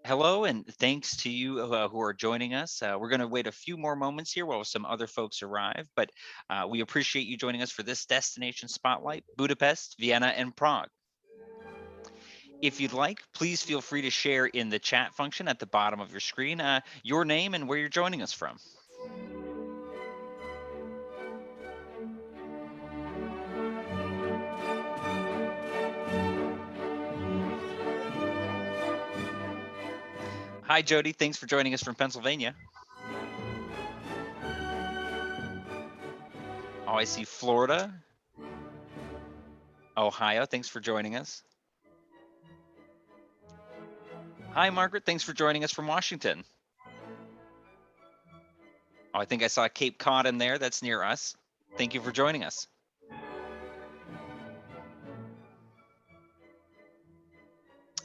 Hello, and thanks to you who are joining us. We're going to wait a few more moments here while some other folks arrive, but we appreciate you joining us for this destination spotlight, Budapest, Vienna, and Prague. If you'd like, please feel free to share in the chat function at the bottom of your screen your name and where you're joining us from. Hi, Jody. Thanks for joining us from Pennsylvania. Oh, I see Florida. Ohio, thanks for joining us. Hi, Margaret. Thanks for joining us from Washington. Oh, I think I saw Cape Cod in there. That's near us. Thank you for joining us.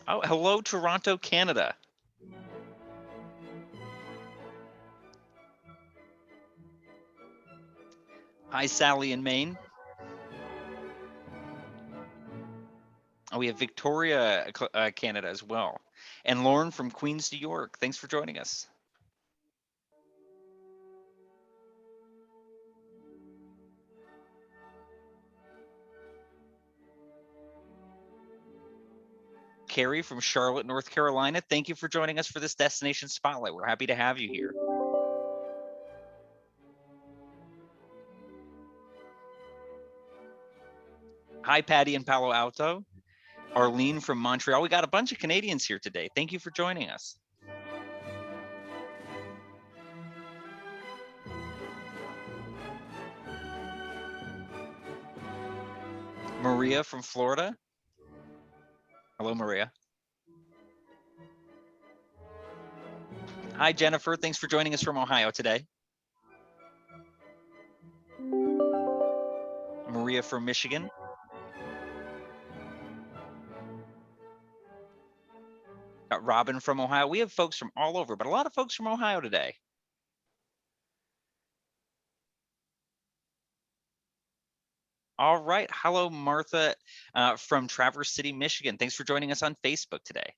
Oh, hello, Toronto, Canada. Hi, Sally in Maine. Oh, we have Victoria, Canada as well. And Lauren from Queens, New York. Thanks for joining us. Carrie from Charlotte, North Carolina. Thank you for joining us for this Destination Spotlight. We're happy to have you here. Hi, Patty in Palo Alto. Arlene from Montreal. We got a bunch of Canadians here today. Thank you for joining us. Maria from Florida. Hello, Maria. Hi, Jennifer. Thanks for joining us from Ohio today. Maria from Michigan. Got Robin from Ohio. We have folks from all over, but a lot of folks from Ohio today. All right. Hello, Martha from Traverse City, Michigan. Thanks for joining us on Facebook today.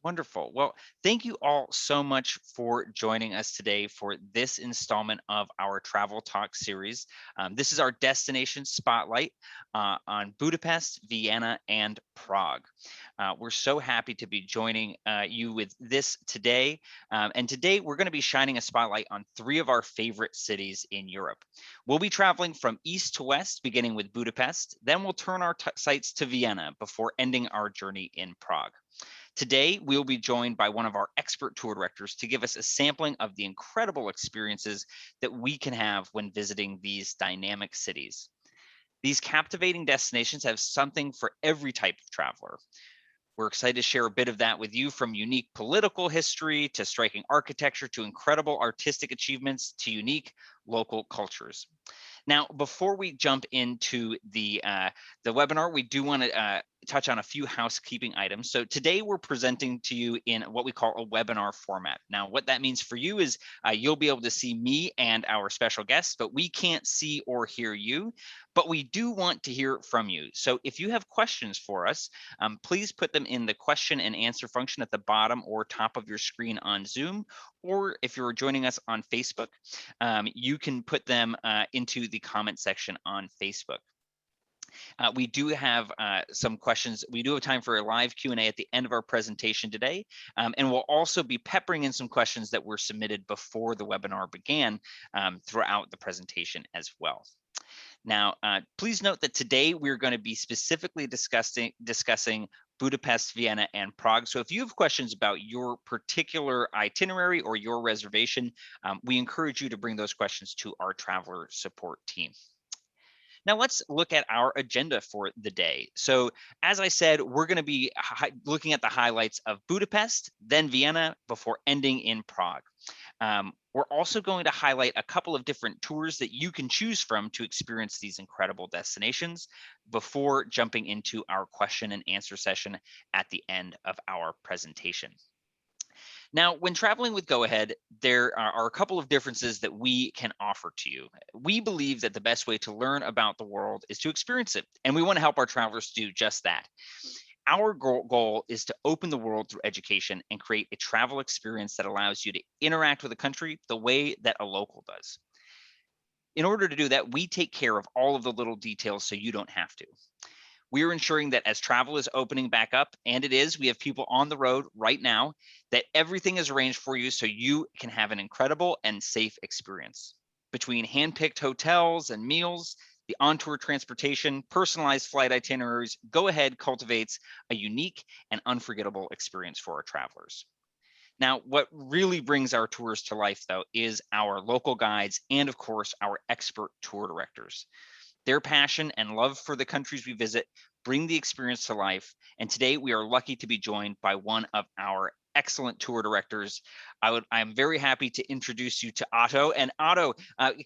Wonderful. Well, thank you all so much for joining us today for this installment of our Travel Talk series. This is our destination spotlight on Budapest, Vienna, and Prague. We're so happy to be joining you with this today. And today we're going to be shining a spotlight on three of our favorite cities in Europe. We'll be traveling from east to west, beginning with Budapest. Then we'll turn our sights to Vienna before ending our journey in Prague. Today, we'll be joined by one of our expert tour directors to give us a sampling of the incredible experiences that we can have when visiting these dynamic cities. These captivating destinations have something for every type of traveler. We're excited to share a bit of that with you, from unique political history to striking architecture to incredible artistic achievements to unique local cultures. Now, before we jump into the webinar, we do want to touch on a few housekeeping items. So today we're presenting to you in what we call a webinar format. Now, what that means for you is you'll be able to see me and our special guests, but we can't see or hear you. But we do want to hear from you. So if you have questions for us, please put them in the question and answer function at the bottom or top of your screen on Zoom. Or if you're joining us on Facebook, you can put them into the comment section on Facebook. We do have some questions. We do have time for a live Q&A at the end of our presentation today. And we'll also be peppering in some questions that were submitted before the webinar began throughout the presentation as well. Now, please note that today we're going to be specifically discussing Budapest, Vienna, and Prague. So if you have questions about your particular itinerary or your reservation, we encourage you to bring those questions to our traveler support team. Now let's look at our agenda for the day. So as I said, we're going to be looking at the highlights of Budapest, then Vienna, before ending in Prague. We're also going to highlight a couple of different tours that you can choose from to experience these incredible destinations before jumping into our question and answer session at the end of our presentation. Now, when traveling with Go Ahead, there are a couple of differences that we can offer to you. We believe that the best way to learn about the world is to experience it, and we want to help our travelers do just that. Our goal is to open the world through education and create a travel experience that allows you to interact with a country the way that a local does. In order to do that, we take care of all of the little details so you don't have to. We're ensuring that as travel is opening back up, and it is, we have people on the road right now, that everything is arranged for you so you can have an incredible and safe experience. Between hand-picked hotels and meals, the on-tour transportation, personalized flight itineraries, Go Ahead cultivates a unique and unforgettable experience for our travelers. Now, what really brings our tours to life, though, is our local guides and, of course, our expert tour directors. Their passion and love for the countries we visit bring the experience to life. And today we are lucky to be joined by one of our excellent tour directors. I'm very happy to introduce you to Atto. And Atto,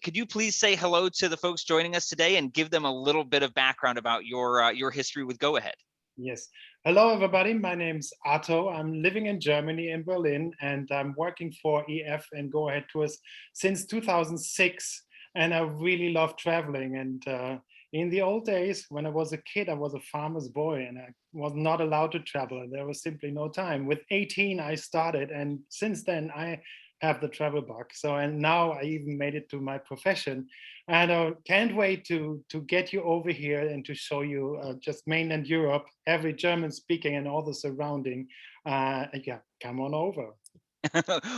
could you please say hello to the folks joining us today and give them a little bit of background about your history with Go Ahead? Yes. Hello, everybody. My name's Atto. I'm living in Germany, in Berlin, and I'm working for EF and Go Ahead Tours since 2006. And I really love traveling. And in the old days, when I was a kid, I was a farmer's boy and I was not allowed to travel. There was simply no time. With 18, I started. And since then, I have the travel bug. So, and now I even made it to my profession. And I can't wait to get you over here and to show you just mainland Europe, every German speaking and all the surrounding. Yeah, come on over.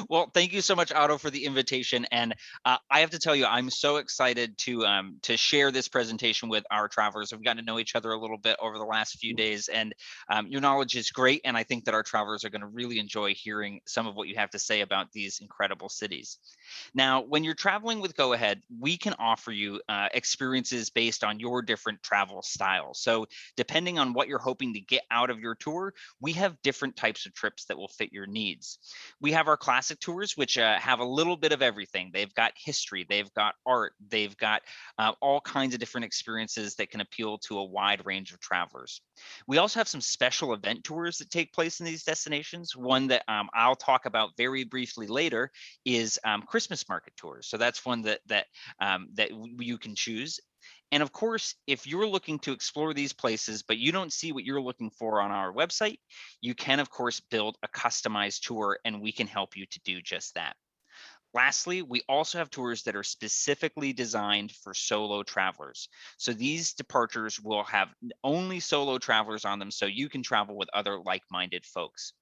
Well, thank you so much, Otto, for the invitation. And I have to tell you, I'm so excited to share this presentation with our travelers. We've gotten to know each other a little bit over the last few days, and your knowledge is great. And I think that our travelers are going to really enjoy hearing some of what you have to say about these incredible cities. Now, when you're traveling with Go Ahead, we can offer you experiences based on your different travel styles. So depending on what you're hoping to get out of your tour, we have different types of trips that will fit your needs. We have our classic tours, which have a little bit of everything. They've got history, they've got art, they've got all kinds of different experiences that can appeal to a wide range of travelers. We also have some special event tours that take place in these destinations. One that I'll talk about very briefly later is Christmas market tours. So that's one that you can choose. And of course, if you're looking to explore these places, but you don't see what you're looking for on our website, you can, of course, build a customized tour and we can help you to do just that. Lastly, we also have tours that are specifically designed for solo travelers. So these departures will have only solo travelers on them, so you can travel with other like-minded folks.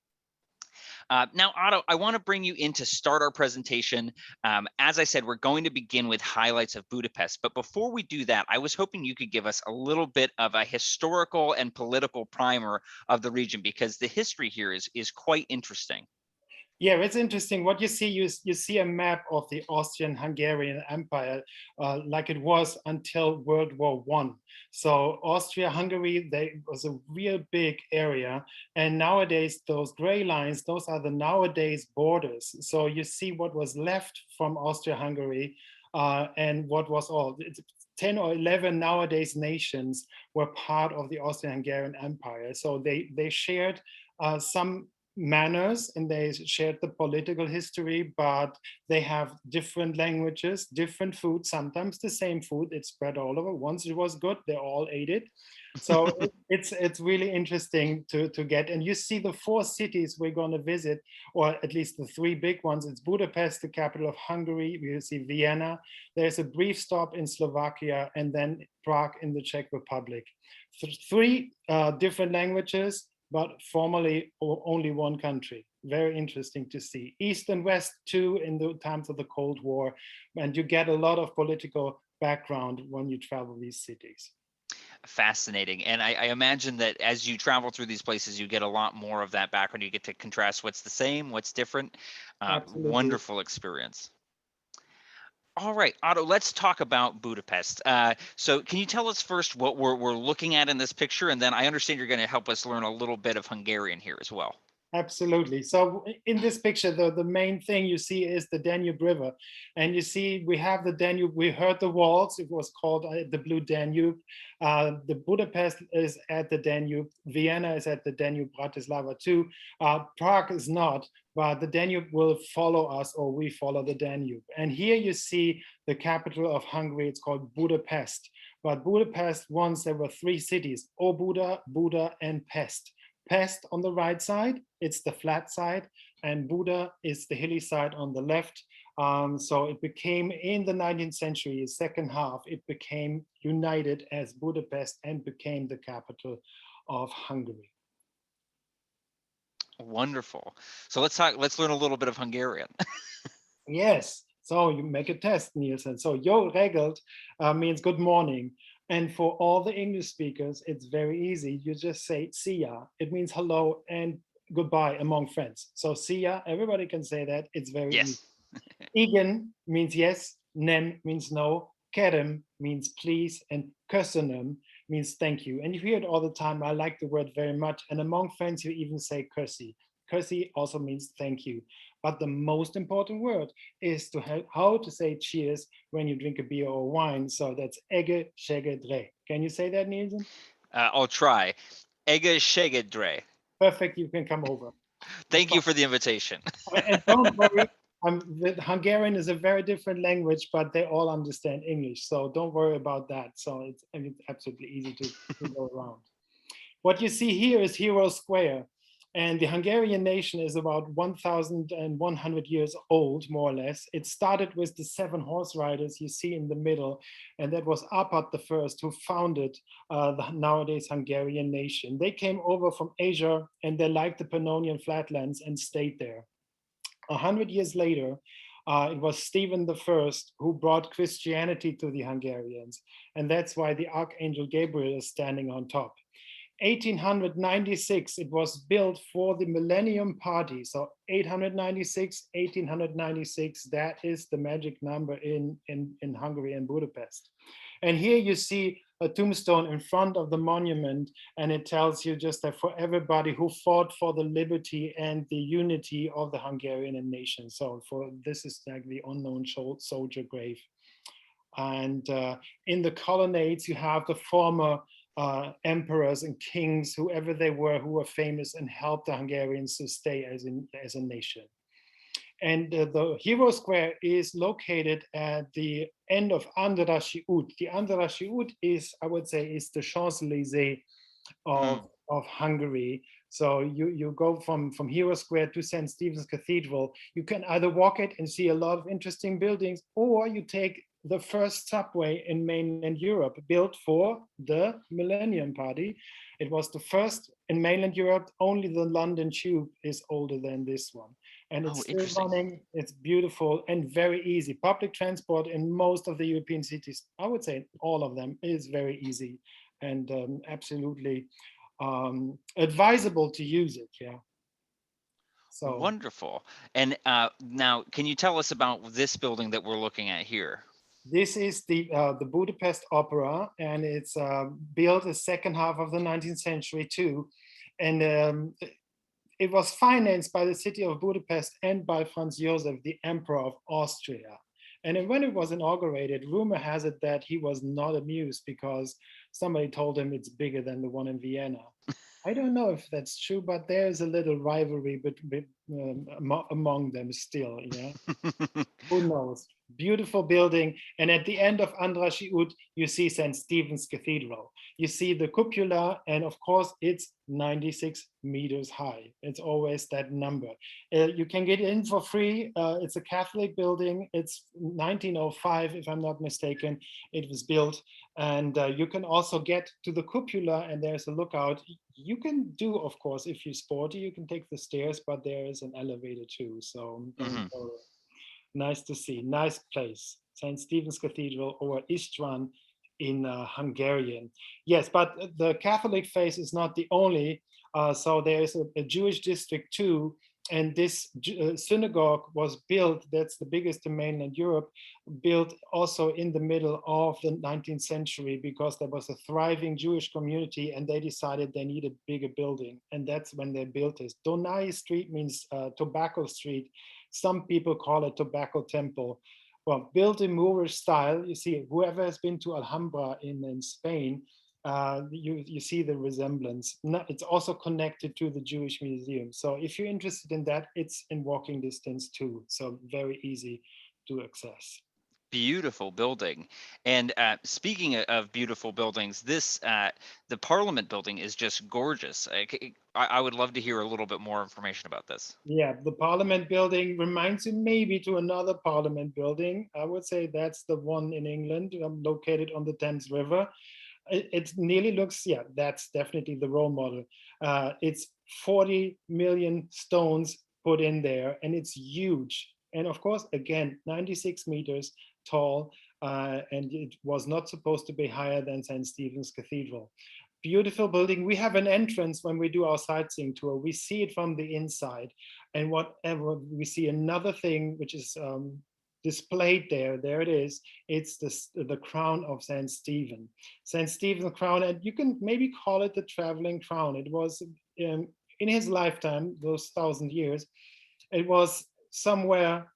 Now, Otto, I want to bring you in to start our presentation. As I said, we're going to begin with highlights of Budapest. But before we do that, I was hoping you could give us a little bit of a historical and political primer of the region, because the history here is quite interesting. Yeah, it's interesting. What you see, you see a map of the Austrian-Hungarian Empire like it was until World War I. So Austria-Hungary, they was a real big area. And nowadays, those gray lines, those are the nowadays borders. So you see what was left from Austria-Hungary and what was all. It's 10 or 11 nowadays nations were part of the Austrian-Hungarian Empire. So they shared some manners and they shared the political history, but they have different languages, different food, sometimes the same food. It's spread all over. Once it was good, they all ate it. So it's really interesting to get. And you see the 4 cities we're going to visit, or at least the 3 big ones. It's Budapest, the capital of Hungary. We see Vienna. There's a brief stop in Slovakia, and then Prague in the Czech Republic. 3 different languages, but formally only one country. Very interesting to see. East and West too in the times of the Cold War. And you get a lot of political background when you travel these cities. Fascinating. And I imagine that as you travel through these places, you get a lot more of that background. You get to contrast what's the same, what's different. Absolutely. Wonderful experience. All right, Otto, let's talk about Budapest. So can you tell us first what we're looking at in this picture? And then I understand you're going to help us learn a little bit of Hungarian here as well. Absolutely. So in this picture, the main thing you see is the Danube River. And you see, we have the Danube, we heard the waltz, it was called the Blue Danube. The Budapest is at the Danube, Vienna is at the Danube, Bratislava too. Prague is not, but the Danube will follow us, or we follow the Danube. And here you see the capital of Hungary, it's called Budapest. But Budapest, once there were 3 cities, Óbuda, Buda, and Pest. Pest on the right side, it's the flat side, and Buda is the hilly side on the left. So it became in the 19th century, second half, it became united as Budapest and became the capital of Hungary. Wonderful. So let's learn a little bit of Hungarian. Yes, so you make a test, Nielsen. So Jó reggelt means good morning. And for all the English speakers, it's very easy. You just say "szia." It means hello and goodbye among friends. So "szia," everybody can say that. It's very easy. Yes. Igen means yes, nem means no, kerem means please, and köszönöm means thank you. And you hear it all the time. I like the word very much. And among friends, you even say köszi. Köszi also means thank you. But the most important word is to how to say cheers when you drink a beer or wine. So that's ege, shege, dre. Can you say that, Nielsen? I'll try. Ega Shegedre. Perfect. You can come over. Thank you for the invitation. And don't worry, Hungarian is a very different language, but they all understand English. So don't worry about that. So it's absolutely easy to go around. What you see here is Hero Square. And the Hungarian nation is about 1,100 years old, more or less. It started with the 7 horse riders you see in the middle, and that was Apat the first who founded the nowadays Hungarian nation. They came over from Asia and they liked the Pannonian flatlands and stayed there. 100 years later, it was Stephen I who brought Christianity to the Hungarians. And that's why the Archangel Gabriel is standing on top. 1896, it was built for the Millennium Party. So 896, 1896, that is the magic number in Hungary and Budapest. And here you see a tombstone in front of the monument, and it tells you just that for everybody who fought for the liberty and the unity of the Hungarian nation. So this is like the unknown soldier grave. And in the colonnades, you have the former emperors and kings, whoever they were, who were famous and helped the Hungarians to stay as a nation. And the Hero Square is located at the end of Andrássy út. The Andrássy út is, I would say, is the Champs-Élysées of Hungary. So you go from Hero Square to St. Stephen's Cathedral. You can either walk it and see a lot of interesting buildings, or you take the first subway in mainland Europe, built for the Millennium Party. It was the first in mainland Europe. Only the London Tube is older than this one. And it's still running. It's beautiful and very easy. Public transport in most of the European cities, I would say all of them, is very easy and absolutely advisable to use it. Yeah. So wonderful. And now, can you tell us about this building that we're looking at here? This is the Budapest Opera, and it's built the second half of the 19th century too. And it was financed by the city of Budapest and by Franz Joseph, the Emperor of Austria. And when it was inaugurated, rumor has it that he was not amused because somebody told him it's bigger than the one in Vienna. I don't know if that's true, but there's a little rivalry among them still. Yeah, who knows? Beautiful building, and at the end of Andrássy út, you see St. Stephen's Cathedral. You see the cupola, and of course, it's 96 meters high. It's always that number. You can get in for free. It's a Catholic building. It's 1905, if I'm not mistaken. It was built, and you can also get to the cupola, and there's a lookout. You can do, of course, if you're sporty, you can take the stairs, but there is an elevator too. So nice to see. Nice place. St. Stephen's Cathedral, or István in Hungarian. Yes, but the Catholic faith is not the only. So there is a Jewish district too. And this synagogue was built, that's the biggest in mainland Europe, built also in the middle of the 19th century because there was a thriving Jewish community and they decided they needed a bigger building. And that's when they built this. Donai Street means Tobacco Street. Some people call it Tobacco Temple. Well, built in Moorish style. You see, whoever has been to Alhambra in Spain, you see the resemblance. It's also connected to the Jewish Museum. So if you're interested in that, it's in walking distance too. So very easy to access. beautiful building. And speaking of beautiful buildings, this the Parliament building is just gorgeous. I would love to hear a little bit more information about this. Yeah, the Parliament building reminds you maybe to another Parliament building. I would say that's the one in England, located on the Thames River. It nearly looks, yeah, that's definitely the role model. It's 40 million stones put in there, and it's huge. And of course, again, 96 meters tall, and it was not supposed to be higher than St. Stephen's Cathedral. Beautiful building. We have an entrance when we do our sightseeing tour. We see it from the inside, and whatever we see another thing which is displayed there. There it is. It's the crown of St. Stephen. St. Stephen's crown, and you can maybe call it the traveling crown. It was in his lifetime, those 1,000 years, it was somewhere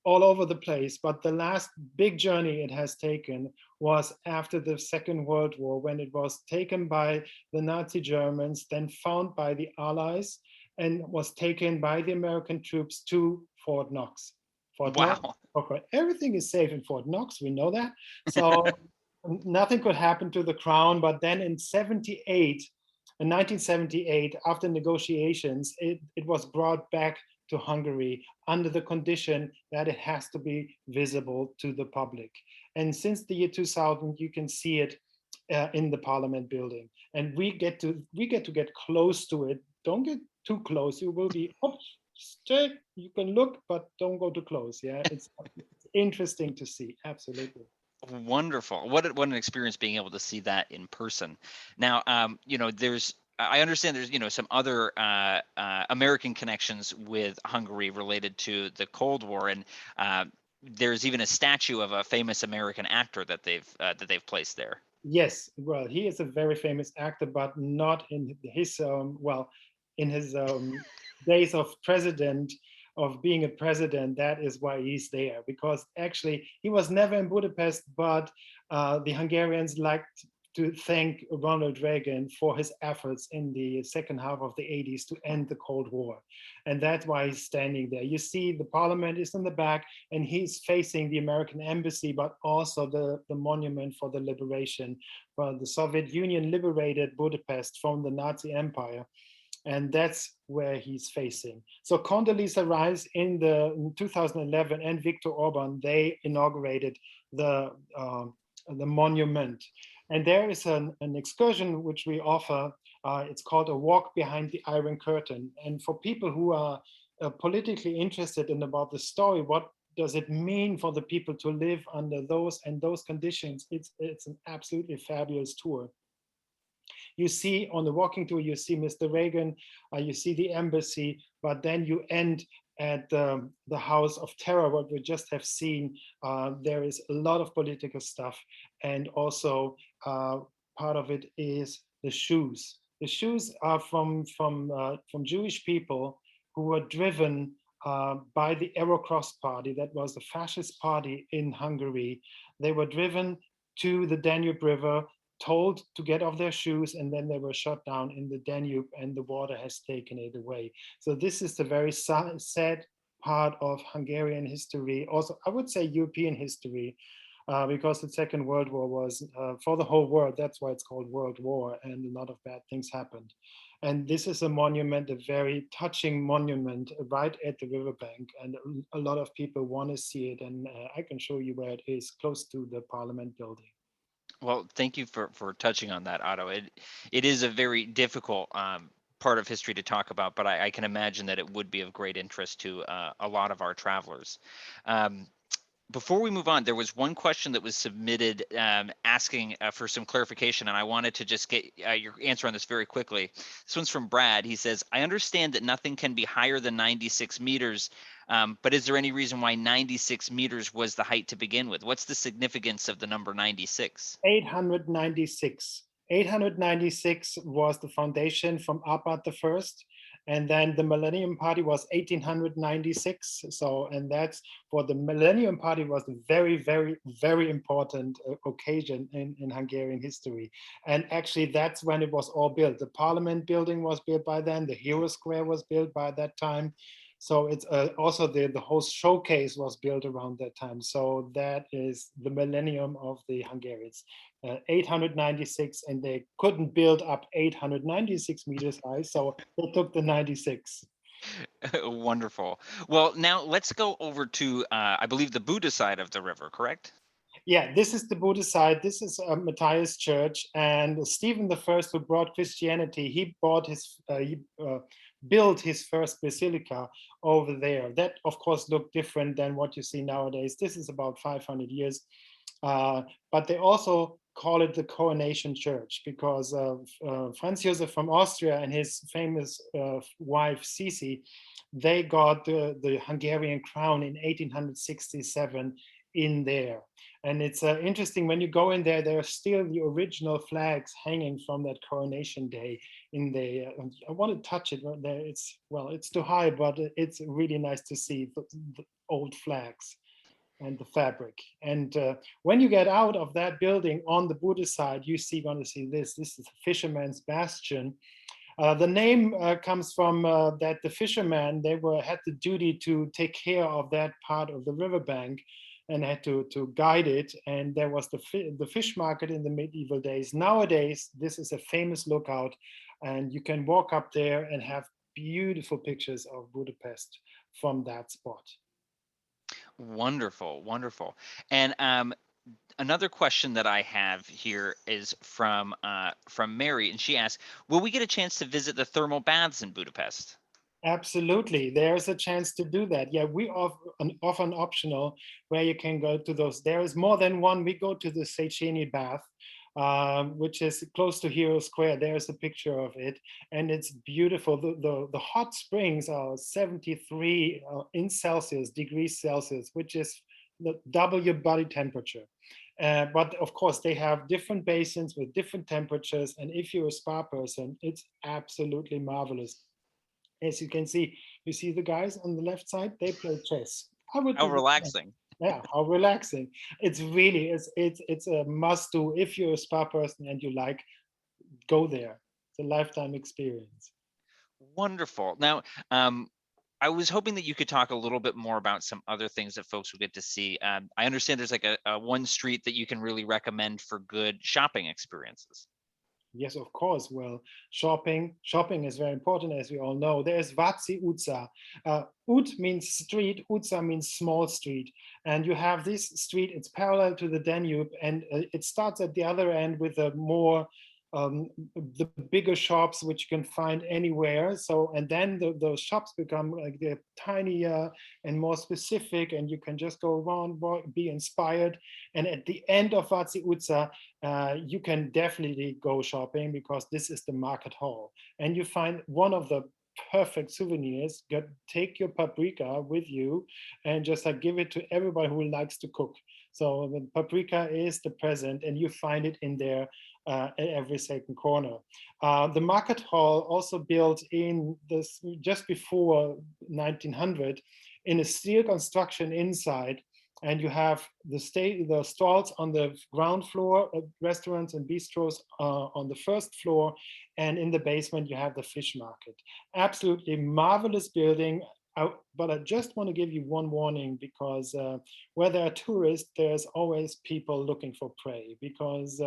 all over the place. But the last big journey it has taken was after the Second World War, when it was taken by the Nazi Germans, then found by the Allies, and was taken by the American troops to Fort Knox. Fort Knox, Wow. okay, everything is safe in Fort Knox, we know that. So nothing could happen to the crown. But then in 1978, after negotiations, it was brought back to Hungary under the condition that it has to be visible to the public. And since the year 2000, you can see it in the Parliament building, and we get to get close to it. Don't get too close; you will be. Oops, stay. You can look, but don't go too close. Yeah, it's interesting to see. Absolutely. Wonderful. What an experience being able to see that in person. Now, there's I understand there's some other American connections with Hungary related to the Cold War, and there's even a statue of a famous American actor that they've placed there. Yes, well, he is a very famous actor, but not in his in his days of president, of being a president. That is why he's there, because actually he was never in Budapest, but the Hungarians liked to thank Ronald Reagan for his efforts in the second half of the 80s to end the Cold War. And that's why he's standing there. You see the parliament is in the back, and he's facing the American embassy, but also the monument for the liberation. Well, the Soviet Union liberated Budapest from the Nazi Empire, and that's where he's facing. So Condoleezza Rice in 2011, and Viktor Orban, they inaugurated the monument. And there is an excursion which we offer. It's called A Walk Behind the Iron Curtain. And for people who are politically interested in about the story, what does it mean for the people to live under those conditions? It's an absolutely fabulous tour. You see on the walking tour, you see Mr. Reagan, you see the embassy, but then you end at the House of Terror, what we just have seen. There is a lot of political stuff, and also part of it is the shoes. The shoes are from Jewish people who were driven by the Eurocross party. That was the fascist party in Hungary. They were driven to the Danube River, told to get off their shoes, and then they were shot down in the Danube, and the water has taken it away. So this is the very sad part of Hungarian history, also I would say European history, because the Second World War was for the whole world. That's why it's called World War, and a lot of bad things happened. And this is a monument, a very touching monument right at the riverbank, and a lot of people want to see it, and I can show you where it is, close to the Parliament building. Well, thank you for touching on that, Otto. It is a very difficult part of history to talk about, but I can imagine that it would be of great interest to a lot of our travelers. Um, Before we move on, there was one question that was submitted asking for some clarification, and I wanted to just get your answer on this very quickly. This one's from Brad. He says, I understand that nothing can be higher than 96 meters, but is there any reason why 96 meters was the height to begin with? What's the significance of the number 96? 896. 896 was the foundation from Abad the First, and then the Millennium Party was 1896. So, and that's for the Millennium Party was a very, very, very important occasion in Hungarian history. And actually, that's when it was all built. The Parliament building was built by then. The Hero Square was built by that time. So it's also the whole showcase was built around that time. So that is the millennium of the Hungarians. 896, and they couldn't build up 896 meters high, so they took the 96. Wonderful. Well, now let's go over to, I believe, the Buda side of the river, correct? Yeah, this is the Buddhist side. This is Matthias Church, and Stephen the First, who brought Christianity, he built his first basilica over there. That, of course, looked different than what you see nowadays. This is about 500 years, but they also call it the Coronation Church because Franz Josef from Austria and his famous wife Sisi, they got the Hungarian crown in 1867 in there. And it's interesting, when you go in there, there are still the original flags hanging from that coronation day in the, I want to touch it, there it's, well, it's too high, but it's really nice to see the old flags and the fabric. And when you get out of that building on the Buddhist side, going to see this is the Fisherman's Bastion. The name comes from that the fishermen, they had the duty to take care of that part of the riverbank and had to guide it. And there was the fish market in the medieval days. Nowadays, this is a famous lookout, and you can walk up there and have beautiful pictures of Budapest from that spot. Wonderful, wonderful. And another question that I have here is from Mary, and she asks, will we get a chance to visit the thermal baths in Budapest? Absolutely, there's a chance to do that. Yeah, we offer an optional where you can go to those. There is more than one. We go to the Széchenyi bath, which is close to Hero Square. There's a picture of it, and it's beautiful. The hot springs are 73 in Celsius, degrees Celsius, which is double your body temperature. But of course, they have different basins with different temperatures, and if you're a spa person, it's absolutely marvelous. As you can see, you see the guys on the left side, they play chess. I would How do the same. relaxing. Yeah, how relaxing. It's really, it's a must do. If you're a spa person and you like, go there. It's a lifetime experience. Wonderful. Now, I was hoping that you could talk a little bit more about some other things that folks will get to see. I understand there's like a one street that you can really recommend for good shopping experiences. Yes, of course. Well, shopping is very important, as we all know. There's Váci Utca. Ut means street, Utca means small street. And you have this street, it's parallel to the Danube, and it starts at the other end with a more the bigger shops, which you can find anywhere. So, and then those shops become like they're tinier and more specific, and you can just go around, be inspired. And at the end of Váci Utca, you can definitely go shopping because this is the market hall, and you find one of the perfect souvenirs. Take your paprika with you and just like give it to everybody who likes to cook. So the paprika is the present, and you find it in there at every second corner. The market hall also built in this just before 1900 in a steel construction inside, and you have the stalls on the ground floor, restaurants and bistros on the first floor, and in the basement you have the fish market. Absolutely marvelous building. But I just want to give you one warning, because where there are tourists, there's always people looking for prey, because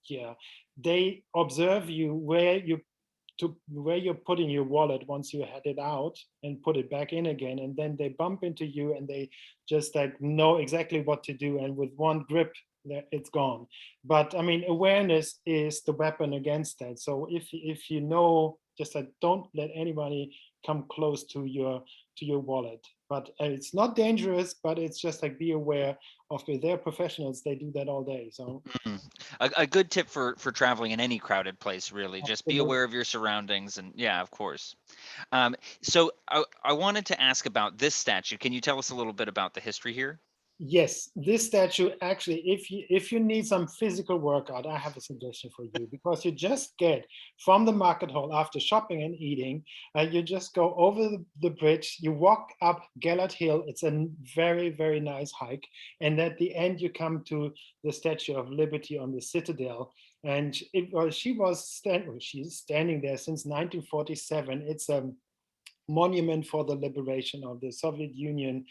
yeah, they observe you where you're putting your wallet once you had it out and put it back in again, and then they bump into you and they just like know exactly what to do, and with one grip it's gone. But I mean, awareness is the weapon against that. So if you know, just like don't let anybody come close to your wallet. But it's not dangerous, but it's just like be aware of they're professionals, they do that all day. So A good tip for traveling in any crowded place, really, just be absolutely. aware of your surroundings. And yeah, of course. So I wanted to ask about this statue. Can you tell us a little bit about the history here? Yes, this statue actually, if you need some physical workout, I have a suggestion for you, because you just get from the market hall after shopping and eating, you just go over the bridge, you walk up Gellert Hill. It's a very, very nice hike. And at the end, you come to the Statue of Liberty on the Citadel. And she's standing there since 1947. It's monument for the liberation of the Soviet Union,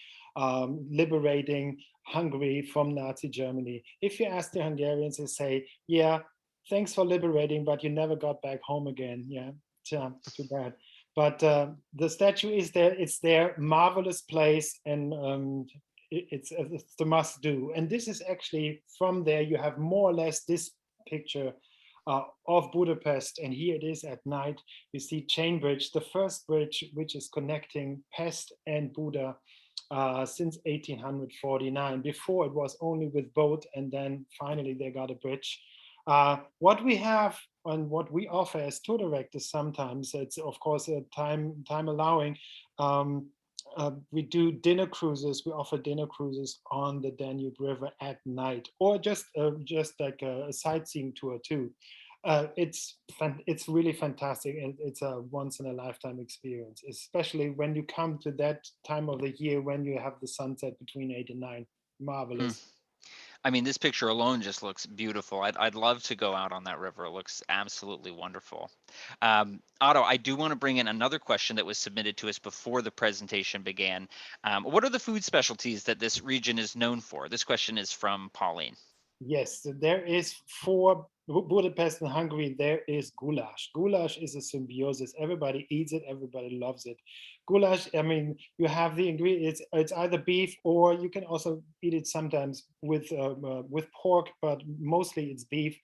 liberating Hungary from Nazi Germany. If you ask the Hungarians, they say, yeah, thanks for liberating, but you never got back home again. Yeah, too bad. But the statue is there. It's their marvelous place, and it's the must do. And this is actually from there. You have more or less this picture of Budapest, and here it is at night. You see Chain Bridge, the first bridge which is connecting Pest and Buda since 1849. Before it was only with boat, and then finally they got a bridge. What we have and what we offer as tour directors sometimes, it's of course time allowing, we do dinner cruises. We offer dinner cruises on the Danube River at night, or just like a sightseeing tour too. It's really fantastic, and it's a once in a lifetime experience, especially when you come to that time of the year when you have the sunset between 8 and 9. Marvelous. I mean, this picture alone just looks beautiful. I'd love to go out on that river. It looks absolutely wonderful. Otto, I do want to bring in another question that was submitted to us before the presentation began. What are the food specialties that this region is known for? This question is from Pauline. Yes, there is for Budapest and Hungary, there is goulash. Goulash is a symbiosis. Everybody eats it, everybody loves it. Goulash, I mean, you have the ingredients, it's either beef, or you can also eat it sometimes with pork, but mostly it's beef.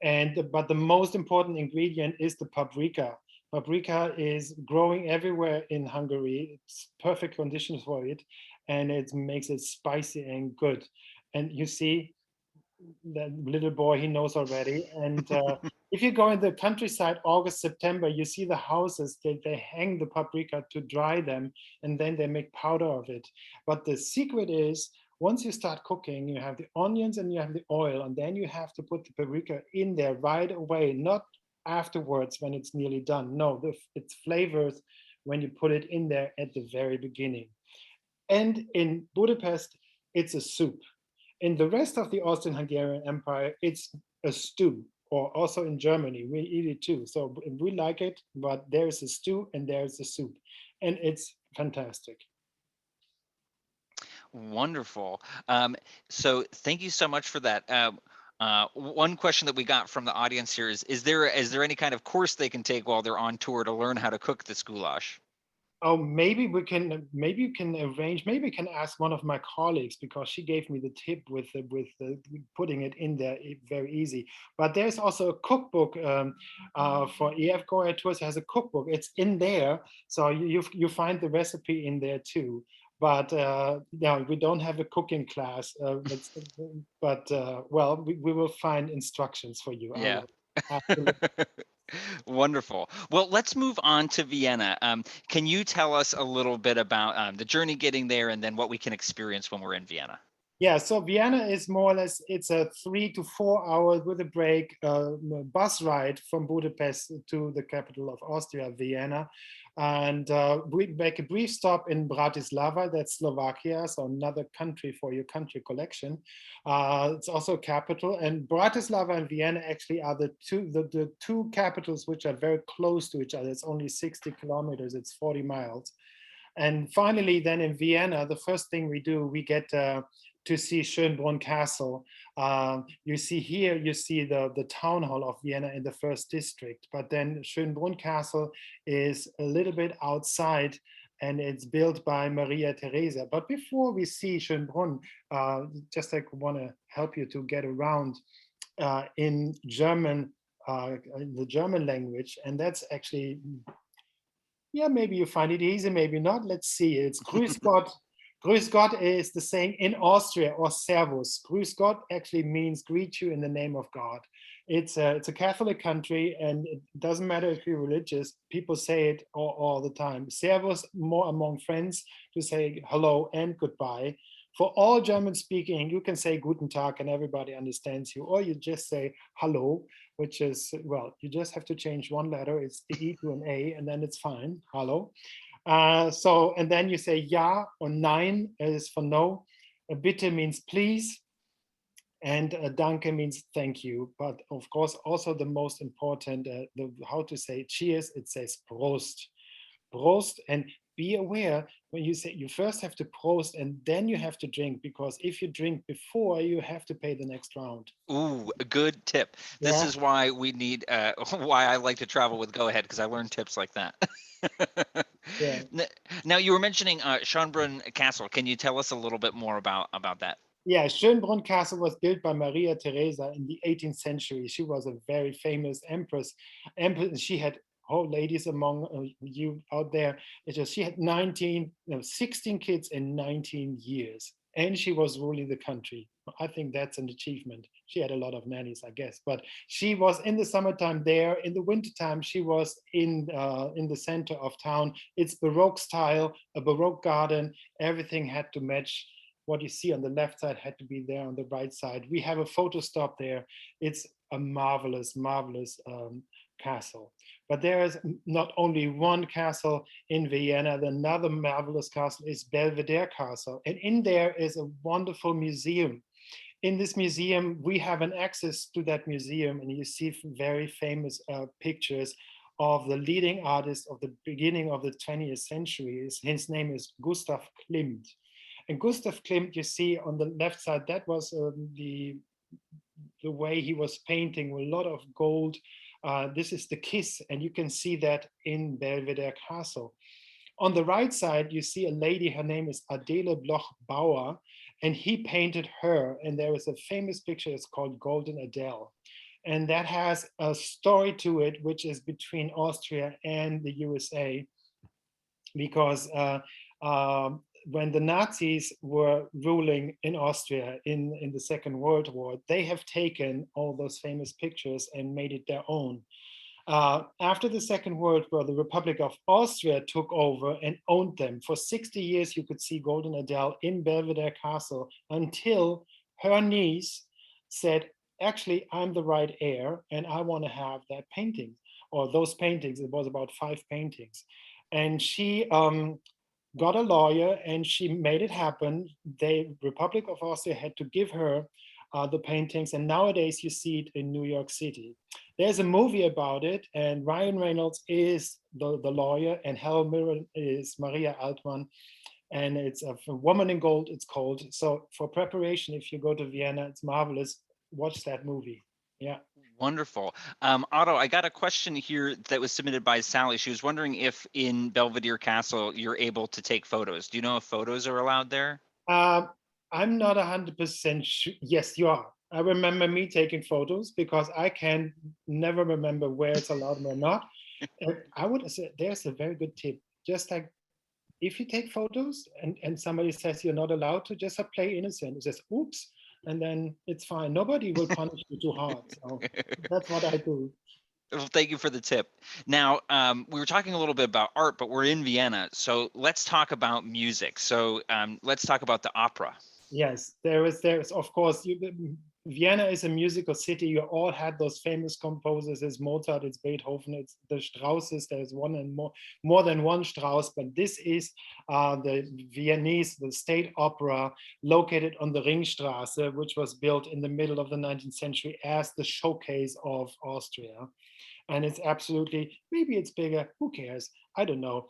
But the most important ingredient is the paprika. Paprika is growing everywhere in Hungary. It's perfect conditions for it, and it makes it spicy and good. And you see, that little boy, he knows already. And if you go in the countryside, August, September, you see the houses, they hang the paprika to dry them, and then they make powder of it. But the secret is, once you start cooking, you have the onions and you have the oil, and then you have to put the paprika in there right away, not afterwards when it's nearly done. No, it's flavors when you put it in there at the very beginning. And in Budapest, it's a soup. In the rest of the Austro-Hungarian Empire, it's a stew, or also in Germany, we eat it too. So we like it, but there's a stew and there's a soup, and it's fantastic. Wonderful. So thank you so much for that. One question that we got from the audience here is there any kind of course they can take while they're on tour to learn how to cook this goulash? Oh, maybe you can arrange, maybe you can ask one of my colleagues, because she gave me the tip with putting it in there very easy. But there's also a cookbook for EF Goya Tours has a cookbook. It's in there, so you find the recipe in there too. But no, we don't have a cooking class. But well, we will find instructions for you. Yeah. Absolutely. Wonderful. Well, let's move on to Vienna. Can you tell us a little bit about the journey getting there, and then what we can experience when we're in Vienna? Yeah, so Vienna is more or less, it's a 3 to 4 hours with a break bus ride from Budapest to the capital of Austria, Vienna. And we make a brief stop in Bratislava, that's Slovakia, so another country for your country collection. It's also a capital, and Bratislava and Vienna actually are the two capitals which are very close to each other. It's only 60 kilometers, it's 40 miles. And finally, then in Vienna, the first thing we do, we get to see Schönbrunn Castle. You see here, you see the town hall of Vienna in the first district, but then Schönbrunn Castle is a little bit outside, and it's built by Maria Theresa. But before we see Schönbrunn, just like want to help you to get around in German, the German language, and that's actually, yeah, maybe you find it easy, maybe not. Let's see. It's Grüß Gott. Grüß Gott is the saying in Austria, or Servus. Grüß Gott actually means greet you in the name of God. It's a Catholic country, and it doesn't matter if you're religious, people say it all the time. Servus, more among friends, to say hello and goodbye. For all German speaking, you can say Guten Tag and everybody understands you, or you just say hello, which is, well, you just have to change one letter. It's the E to an A, and then it's fine, hello. And then you say ja, or nein is for no. Bitte means please, and danke means thank you. But of course, also the most important, how to say cheers, it says Prost. Prost, and be aware when you say you first have to prost and then you have to drink, because if you drink before, you have to pay the next round. Ooh, a good tip. This Yeah, is why we need why I like to travel with Go Ahead, because I learned tips like that. yeah. N- Now you were mentioning Schönbrunn Castle. Can you tell us a little bit more about that? Yeah, Schönbrunn Castle was built by Maria Theresa in the 18th century. She was a very famous empress. She had whole ladies among you out there. It's just she had 16 kids in 19 years, and she was ruling the country. I think that's an achievement. She had a lot of nannies, I guess, but she was in the summertime there. In the wintertime, she was in the center of town. It's Baroque style, a Baroque garden. Everything had to match. What you see on the left side had to be there on the right side. We have a photo stop there. It's a marvelous, marvelous castle. But there is not only one castle in Vienna. Another marvelous castle is Belvedere Castle. And in there is a wonderful museum. In this museum, we have an access to that museum, and you see very famous pictures of the leading artist of the beginning of the 20th century. His name is Gustav Klimt. And Gustav Klimt, you see on the left side, that was the way he was painting with a lot of gold. This is the kiss, and you can see that in Belvedere Castle. On the right side, you see a lady, her name is Adele Bloch-Bauer, and he painted her. And there is a famous picture, it's called Golden Adele. And that has a story to it, which is between Austria and the USA, because when the Nazis were ruling in Austria in the Second World War, they have taken all those famous pictures and made it their own. After the Second World War, the Republic of Austria took over and owned them. For 60 years, you could see Golden Adele in Belvedere Castle until her niece said, actually, I'm the right heir and I want to have that painting or those paintings. It was about 5 paintings. And she got a lawyer and she made it happen. The Republic of Austria had to give her the paintings, and nowadays you see it in New York City. There's a movie about it, and Ryan Reynolds is the lawyer, and Helen Mirren is Maria Altman, and it's a Woman in Gold, it's called. So for preparation, if you go to Vienna, it's marvelous. Watch that movie. Yeah. Wonderful. Otto, I got a question here that was submitted by Sally. She was wondering if in Belvedere Castle you're able to take photos. Do you know if photos are allowed there? I'm not 100% sure. Yes, you are. I remember me taking photos because I can never remember where it's allowed or not. I would say there's a very good tip. Just like if you take photos and somebody says you're not allowed to, just play innocent. It says, oops, and then it's fine. Nobody will punish you too hard. So that's what I do. Well, thank you for the tip. Now, we were talking a little bit about art, but we're in Vienna, so let's talk about music. So let's talk about the opera. Yes, there is of course, Vienna is a musical city. You all had those famous composers. It's Mozart, it's Beethoven, it's the Strausses. There's one and more than one Strauss, but this is the Viennese, the state opera located on the Ringstraße, which was built in the middle of the 19th century as the showcase of Austria. And it's absolutely, maybe it's bigger, who cares? I don't know.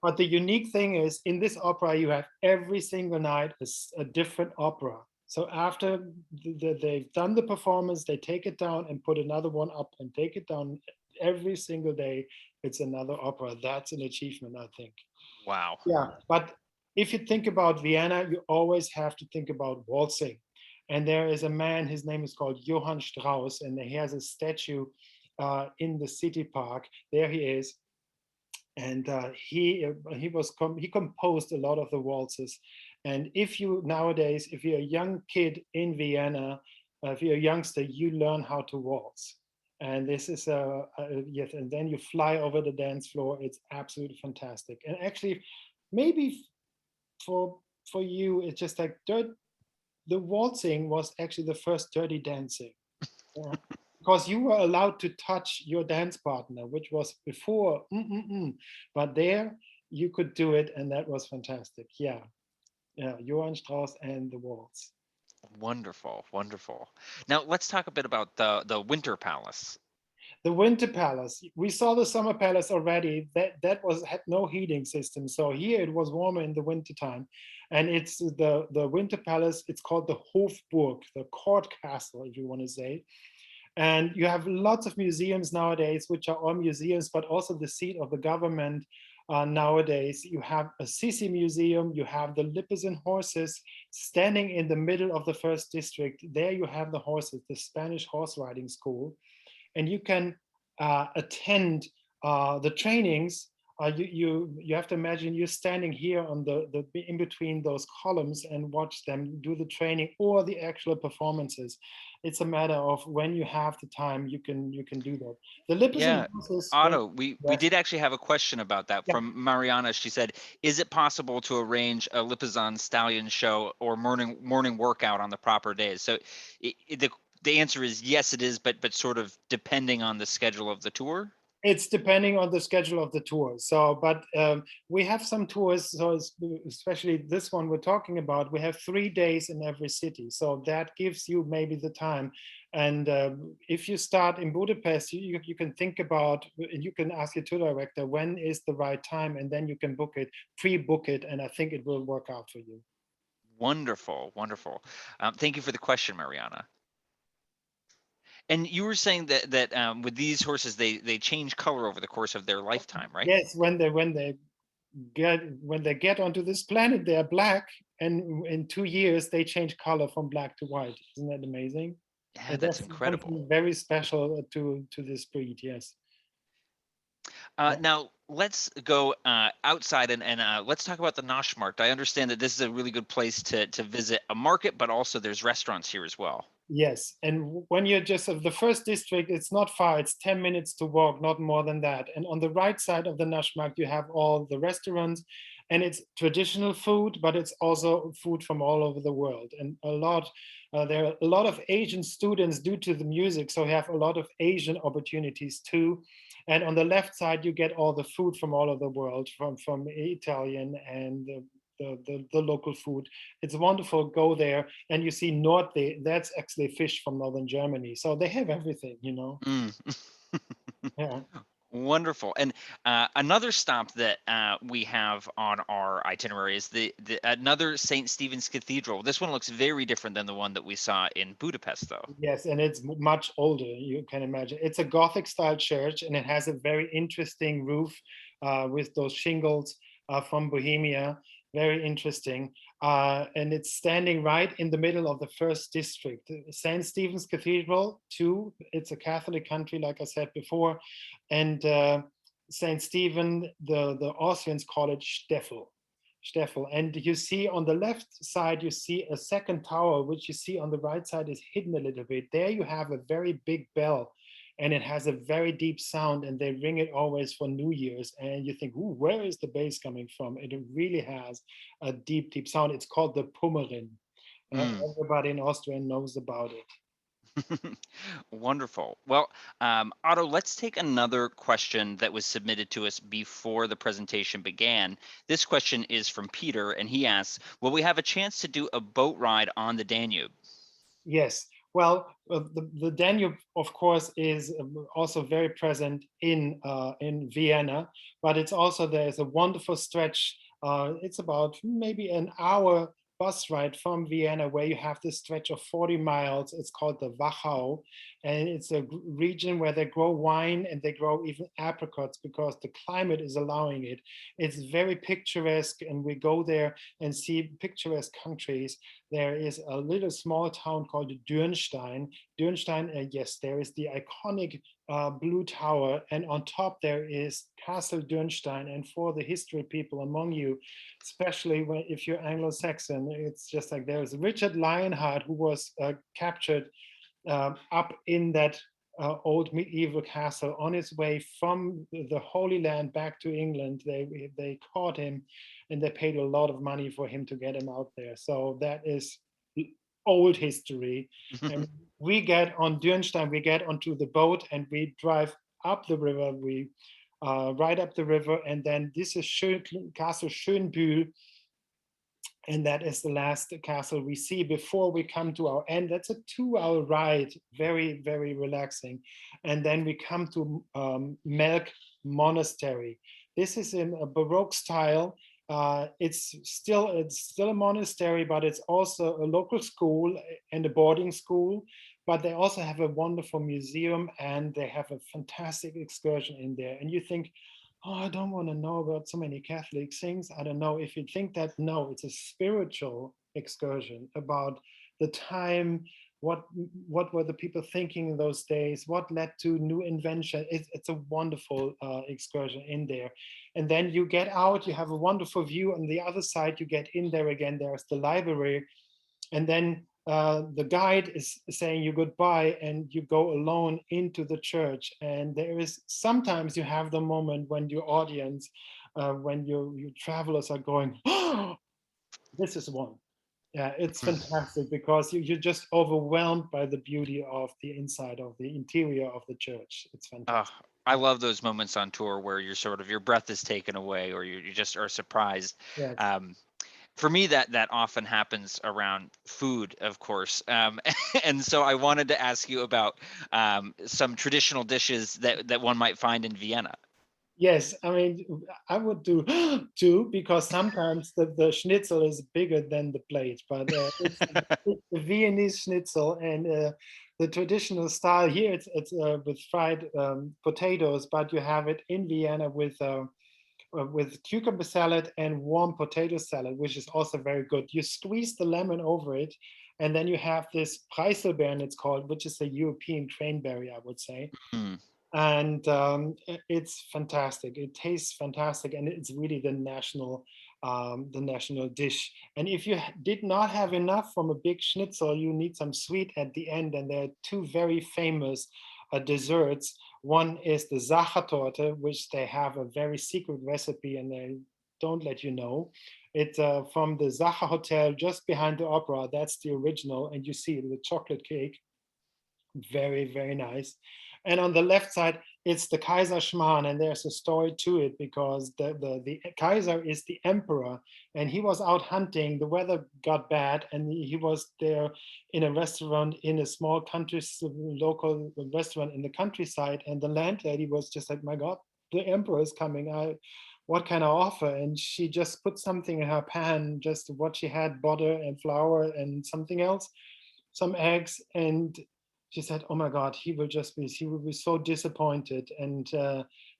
But the unique thing is, in this opera, you have every single night a different opera. So after they've done the performance, they take it down and put another one up and take it down. Every single day, it's another opera. That's an achievement, I think. Wow. Yeah, but if you think about Vienna, you always have to think about waltzing. And there is a man, his name is called Johann Strauss, and he has a statue in the city park. There he is, and he composed a lot of the waltzes. And if you nowadays, if you're a young kid in Vienna, if you're a youngster, you learn how to waltz. And this is yes, and then you fly over the dance floor. It's absolutely fantastic. And actually, maybe for you, it's just like the waltzing was actually the first dirty dancing. Yeah. Because you were allowed to touch your dance partner, which was before, but there you could do it, and that was fantastic. Yeah, yeah, Johann Strauss and the waltz. Wonderful, wonderful. Now let's talk a bit about the Winter Palace. The winter palace, we saw the summer palace already. That was had no heating system. So here it was warmer in the winter time. And it's the winter palace, it's called the Hofburg, the court castle, if you want to say. And you have lots of museums nowadays, which are all museums, but also the seat of the government. Nowadays, you have a Sisi museum, you have the Lipizan horses standing in the middle of the first district. There you have the horses, the Spanish horse riding school, and you can attend the trainings. You have to imagine you're standing here on the in between those columns and watch them do the training or the actual performances. It's a matter of when you have the time, you can do that. The Lipizan Yeah, horses, Otto, we yeah, did actually have a question about that yeah. from Mariana. She said, "Is it possible to arrange a Lipizan stallion show or morning workout on the proper days?" So the answer is yes, it is, but sort of depending on the schedule of the tour. It's depending on the schedule of the tour. So, but we have some tours. So, especially this one we're talking about, we have 3 days in every city. So that gives you maybe the time. And if you start in Budapest, you can think about, you can ask your tour director when is the right time, and then you can book it, pre-book it, and I think it will work out for you. Wonderful, wonderful. Thank you for the question, Mariana. And you were saying that with these horses, they change color over the course of their lifetime, right? Yes, when they get onto this planet, they are black, and in 2 years they change color from black to white. Isn't that amazing? Yeah, And that's that's incredible. something very special to this breed. Yes. Now let's go outside and let's talk about the Naschmarkt. I understand that this is a really good place to visit a market, but also there's restaurants here as well. Yes, and when you're just of the first district, it's not far. It's 10 minutes to walk, not more than that. And on the right side of the Naschmarkt, you have all the restaurants, and it's traditional food, but it's also food from all over the world. And there are a lot of Asian students due to the music, so we have a lot of Asian opportunities too. And on the left side, you get all the food from all over the world, from Italian and the local food. It's wonderful. Go there and you see Norte. That's actually fish from northern Germany. So they have everything, you know. Mm. Yeah. Wonderful. And another stop that we have on our itinerary is the another St. Stephen's Cathedral. This one looks very different than the one that we saw in Budapest, though. Yes, and it's much older. You can imagine. It's a Gothic style church, and it has a very interesting roof with those shingles from Bohemia. Very interesting. And it's standing right in the middle of the first district. St. Stephen's Cathedral, too. It's a Catholic country, like I said before. And St. Stephen, the Austrians call it Steffel. Steffel. And you see on the left side, you see a second tower, which you see on the right side is hidden a little bit. There you have a very big bell, and it has a very deep sound, and they ring it always for New Year's. And you think, ooh, where is the bass coming from? It really has a deep, deep sound. It's called the Pummerin. Mm. Everybody in Austria knows about it. Wonderful. Well, Otto, let's take another question that was submitted to us before the presentation began. This question is from Peter, and he asks, will we have a chance to do a boat ride on the Danube? Yes. Well, the Danube, of course, is also very present in Vienna, but it's also there's a wonderful stretch. It's about maybe an hour bus ride from Vienna where you have this stretch of 40 miles. It's called the Wachau, and it's a region where they grow wine and they grow even apricots because the climate is allowing it. It's very picturesque, and we go there and see picturesque countries. There is a little small town called Dürnstein. Dürnstein, yes, there is the iconic blue tower, and on top there is Castle Dürnstein. And for the history people among you, especially if you're Anglo-Saxon, it's just like there's Richard Lionheart, who was captured up in that old medieval castle on his way from the Holy Land back to England. They caught him, and they paid a lot of money for him to get him out there. So that is old history. And we get on Dürnstein, we get onto the boat and we drive up the river. We ride up the river, and then this is Castle Schönbühl. And that is the last castle we see before we come to our end. That's a 2-hour ride, very, very relaxing. And then we come to Melk Monastery. This is in a Baroque style. It's still a monastery, but it's also a local school and a boarding school. But they also have a wonderful museum, and they have a fantastic excursion in there. And you think, oh, I don't want to know about so many Catholic things. I don't know if you think that. No, it's a spiritual excursion about the time, what were the people thinking in those days, what led to new invention. It's a wonderful excursion in there. And then you get out, you have a wonderful view. On the other side, you get in there again, there's the library. And then the guide is saying you goodbye, and you go alone into the church. And there is sometimes you have the moment when your audience, when your travelers are going, oh, this is one. Yeah, it's fantastic because you're just overwhelmed by the beauty of the inside of the interior of the church. It's fantastic. I love those moments on tour where you're sort of your breath is taken away, or you just are surprised. Yes. For me, that often happens around food, of course. And so I wanted to ask you about some traditional dishes that one might find in Vienna. Yes, I mean, I would do two, because sometimes the schnitzel is bigger than the plate, but it's the Viennese schnitzel, and the traditional style here, it's with fried potatoes, but you have it in Vienna with cucumber salad and warm potato salad, which is also very good. You squeeze the lemon over it, and then you have this Preiselbeeren, it's called, which is a European cranberry, I would say. Mm. And it's fantastic. It tastes fantastic, and it's really the national dish. And if you did not have enough from a big schnitzel, you need some sweet at the end. And there are two very famous desserts. One is the Sachertorte, which they have a very secret recipe, and they don't let you know. It's from the Sacher Hotel just behind the opera. That's the original, and you see the chocolate cake. Very, very nice. And on the left side, it's the Kaiser Schmarrn, and there's a story to it, because the Kaiser is the emperor, and he was out hunting. The weather got bad, and he was there in a restaurant in a small country, local restaurant in the countryside, and the landlady was just like, "My God, the emperor is coming. What can I offer?" And she just put something in her pan, just what she had, butter and flour and something else, some eggs, and she said, "Oh my God, he will be so disappointed." And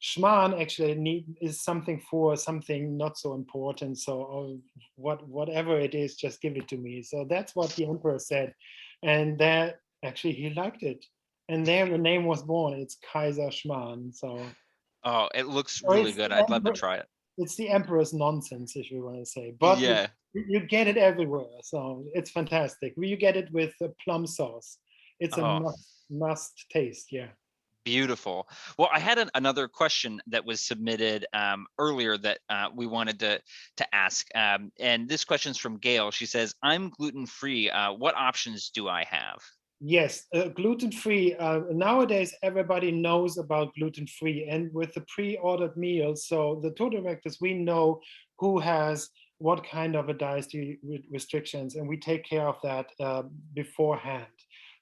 Schmarrn actually is something for something not so important. So whatever it is, just give it to me. So that's what the emperor said, and that actually he liked it, and there the name was born. It's Kaiser Schmarrn. Oh, it looks So really good. I'd love to try it. it's the emperor's nonsense, if you want to say, but Yeah. you get it everywhere. So it's fantastic. You get it with plum sauce. It's a Oh, must taste. Yeah. beautiful. Well, I had another question that was submitted earlier that we wanted to ask. And this question's from Gail. She says, "I'm gluten-free. What options do I have?" Yes, gluten-free. Nowadays, everybody knows about gluten-free, and with the pre-ordered meals, so the tour directors, we know who has what kind of a dietary restrictions, and we take care of that beforehand.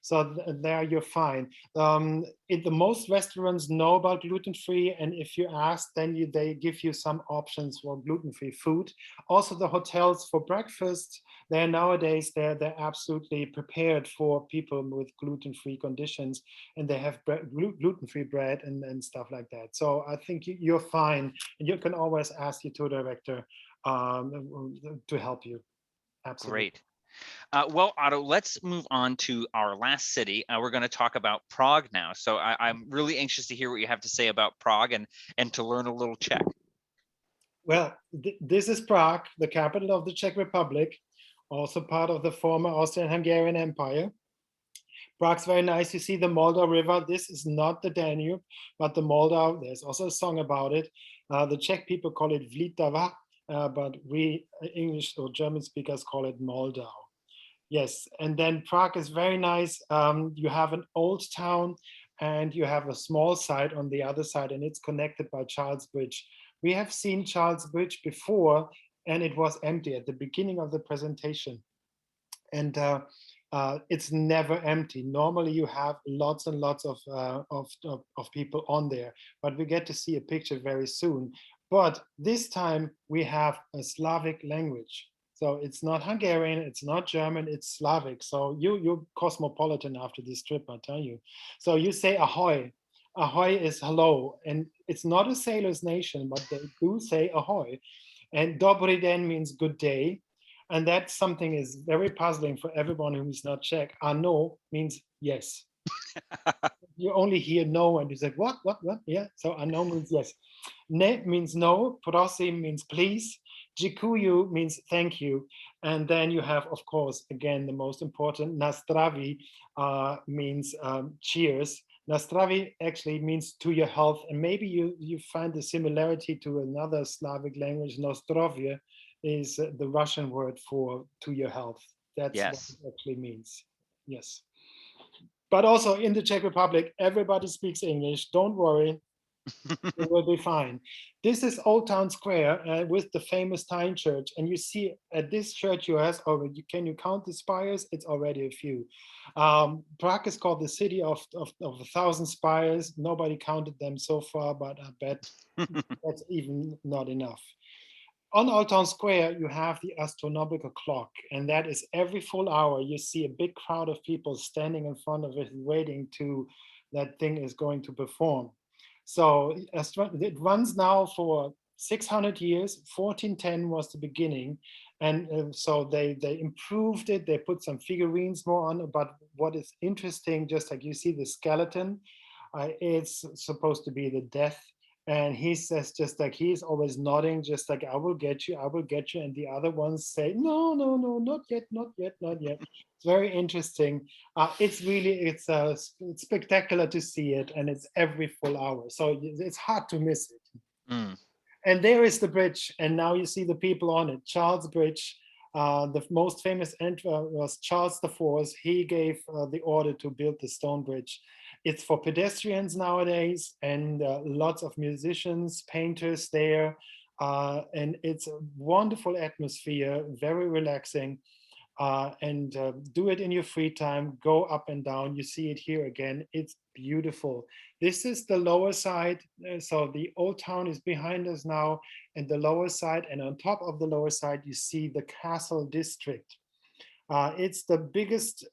So there you're fine. The most restaurants know about gluten-free, and if you ask, then they give you some options for gluten-free food. Also, the hotels for breakfast, they're absolutely prepared for people with gluten-free conditions, and they have gluten-free bread and stuff like that. So I think you're fine, and you can always ask your tour director to help you. Absolutely. Great. Well, Otto, let's move on to our last city. We're going to talk about Prague now. So I'm really anxious to hear what you have to say about Prague and to learn a little Czech. Well, this is Prague, the capital of the Czech Republic, also part of the former Austro-Hungarian Empire. Prague's very nice. You see the Moldau River. This is not the Danube, but the Moldau. There's also a song about it. The Czech people call it Vltava, but we English or German speakers call it Moldau. Yes, and then Prague is very nice. You have an old town, and you have a small side on the other side, and it's connected by Charles Bridge. We have seen Charles Bridge before and it was empty at the beginning of the presentation. And it's never empty. Normally you have lots and lots of people on there, but we get to see a picture very soon. But this time we have a Slavic language. So it's not Hungarian, it's not German, it's Slavic. So you're cosmopolitan after this trip, I tell you. So you say ahoy. Ahoy is hello, and it's not a sailor's nation, but they do say ahoy. And dobry den means good day. And that's something is very puzzling for everyone who is not Czech. Ano means yes. You only hear no and you say, what? Yeah, so ano means yes. Ne means no, prosim means please, Jikuyu means thank you. And then you have, of course, again, the most important, nastravi means cheers. Nastravi actually means to your health. And maybe you find the similarity to another Slavic language, nostrovie is the Russian word for to your health. That's what Yes. it actually means. Yes. But also in the Czech Republic, everybody speaks English. Don't worry, it will be fine. This is Old Town Square with the famous Tyne Church. And you see at this church you have already, can you count the spires? It's already a few. Prague is called the city of 1,000 spires. Nobody counted them so far, but I bet that's even not enough. On Old Town Square, you have the astronomical clock, and that is every full hour you see a big crowd of people standing in front of it waiting to that thing is going to perform. So it runs now for 600 years. 1410 was the beginning, and so they improved it. They put some figurines more on. But what is interesting, just like you see the skeleton, it's supposed to be the death. And he says, just like he's always nodding, just like I will get you, I will get you. And the other ones say, no, no, no, not yet, not yet, not yet. It's very interesting. It's spectacular to see it, and it's every full hour, so it's hard to miss it. Mm. And there is the bridge, and now you see the people on it. Charles Bridge, the most famous emperor was Charles IV. He gave the order to build the stone bridge. It's for pedestrians nowadays, and lots of musicians, painters there. And it's a wonderful atmosphere, very relaxing. And do it in your free time, go up and down. You see it here again. It's beautiful. This is the lower side. So the old town is behind us now, and the lower side, and on top of the lower side, you see the castle district. It's the biggest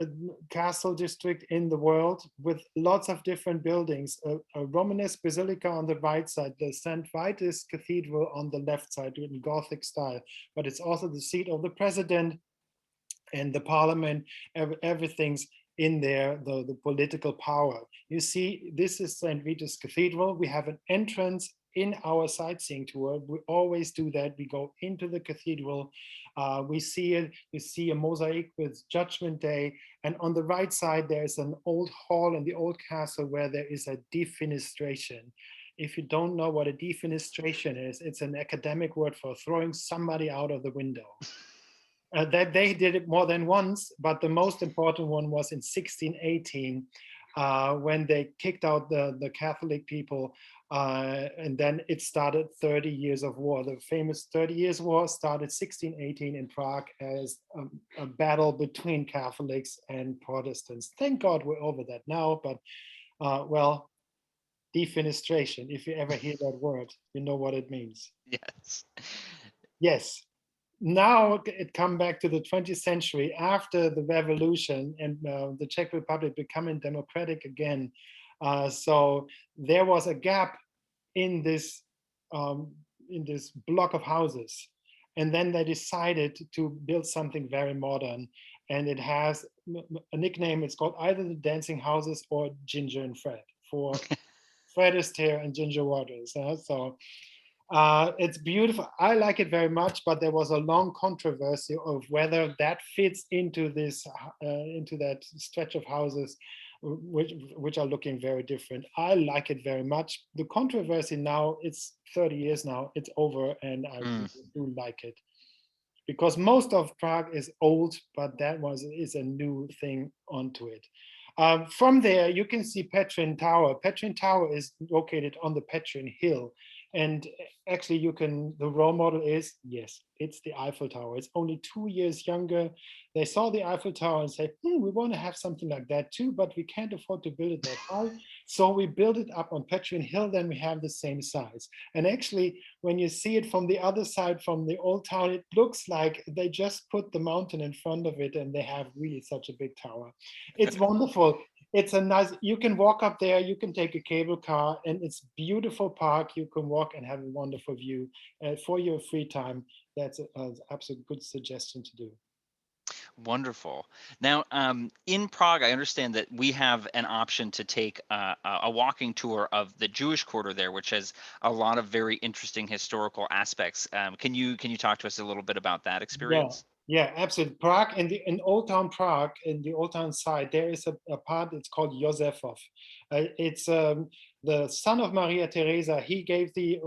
castle district in the world with lots of different buildings. A Romanesque basilica on the right side, the St. Vitus Cathedral on the left side in Gothic style, but it's also the seat of the president and the parliament. Everything's in there, the political power. You see, this is St. Vitus Cathedral. We have an entrance in our sightseeing tour. We always do that. We go into the cathedral. We see it. You see a mosaic with Judgment Day. And on the right side, there's an old hall in the old castle where there is a defenestration. If you don't know what a defenestration is, it's an academic word for throwing somebody out of the window. That they did it more than once, but the most important one was in 1618 when they kicked out the Catholic people, and then it started 30 years of war. The famous 30 Years' War started 1618 in Prague as a battle between Catholics and Protestants. Thank God we're over that now, but well, defenestration, if you ever hear that word, you know what it means. Yes. Yes. Now it come back to the 20th century after the revolution and the Czech Republic becoming democratic again. So there was a gap in this block of houses. And then they decided to build something very modern. And it has a nickname. It's called either the Dancing Houses or Ginger and Fred, for Fred Astaire and Ginger Waters. So it's beautiful. I like it very much, but there was a long controversy of whether that fits into this, into that stretch of houses, which are looking very different. I like it very much. The controversy now, it's 30 years now, it's over, and I really do like it. Because most of Prague is old, but that is a new thing onto it. From there, you can see Petrin Tower. Petrin Tower is located on the Petrin Hill. And actually, the role model is, yes, it's the Eiffel Tower. It's only 2 years younger. They saw the Eiffel Tower and said, we want to have something like that too, but we can't afford to build it that high. So we build it up on Petrian Hill, then we have the same size. And actually, when you see it from the other side, from the old town, it looks like they just put the mountain in front of it and they have really such a big tower. It's wonderful. It's a nice, you can walk up there, you can take a cable car, and it's beautiful park. You can walk and have a wonderful view for your free time. That's an absolute good suggestion to do. Wonderful. Now, in Prague, I understand that we have an option to take a walking tour of the Jewish quarter there, which has a lot of very interesting historical aspects. Can you talk to us a little bit about that Yeah, experience? yeah, absolutely. Prague, in Old Town Prague, in the Old Town side, there is a part. It's called Josefov. It's the son of Maria Theresa. He gave the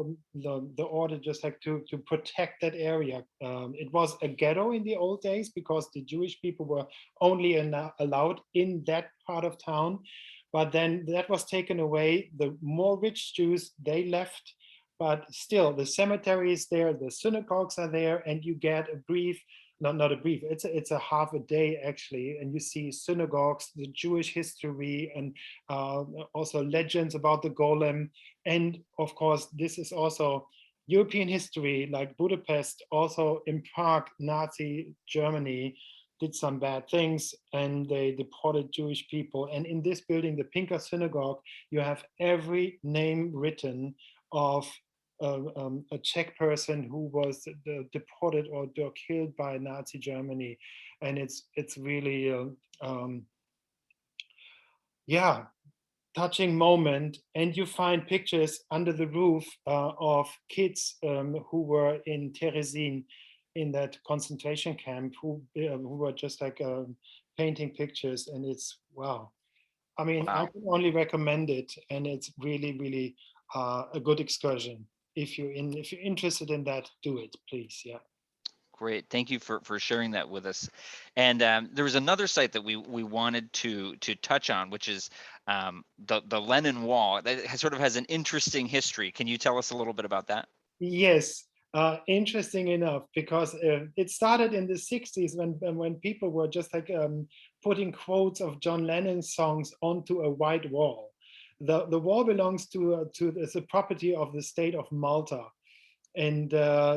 order just like to protect that area. It was a ghetto in the old days because the Jewish people were only allowed in that part of town. But then that was taken away. The more rich Jews, they left, but still the cemetery is there, the synagogues are there, and you get a brief, not a brief, it's a half a day actually, and you see synagogues, the Jewish history, and also legends about the golem. And of course, this is also European history, like Budapest, also in Prague, Nazi Germany did some bad things and they deported Jewish people. And in this building, the Pinka Synagogue, you have every name written of a Czech person who was deported or killed by Nazi Germany, and it's really yeah, touching moment. And you find pictures under the roof of kids who were in Terezin in that concentration camp who were just like painting pictures, and it's wow. I mean, I Wow. can only recommend it, and it's really, really a good excursion. If you're interested in that, do it, please. Yeah. Great. Thank you for sharing that with us. And there was another site that we wanted to touch on, which is the Lenin Wall. That sort of has an interesting history. Can you tell us a little bit about that? Yes. Interesting enough, because it started in the 60s when people were just like putting quotes of John Lennon songs onto a white wall. The wall belongs to the property of the state of Malta. And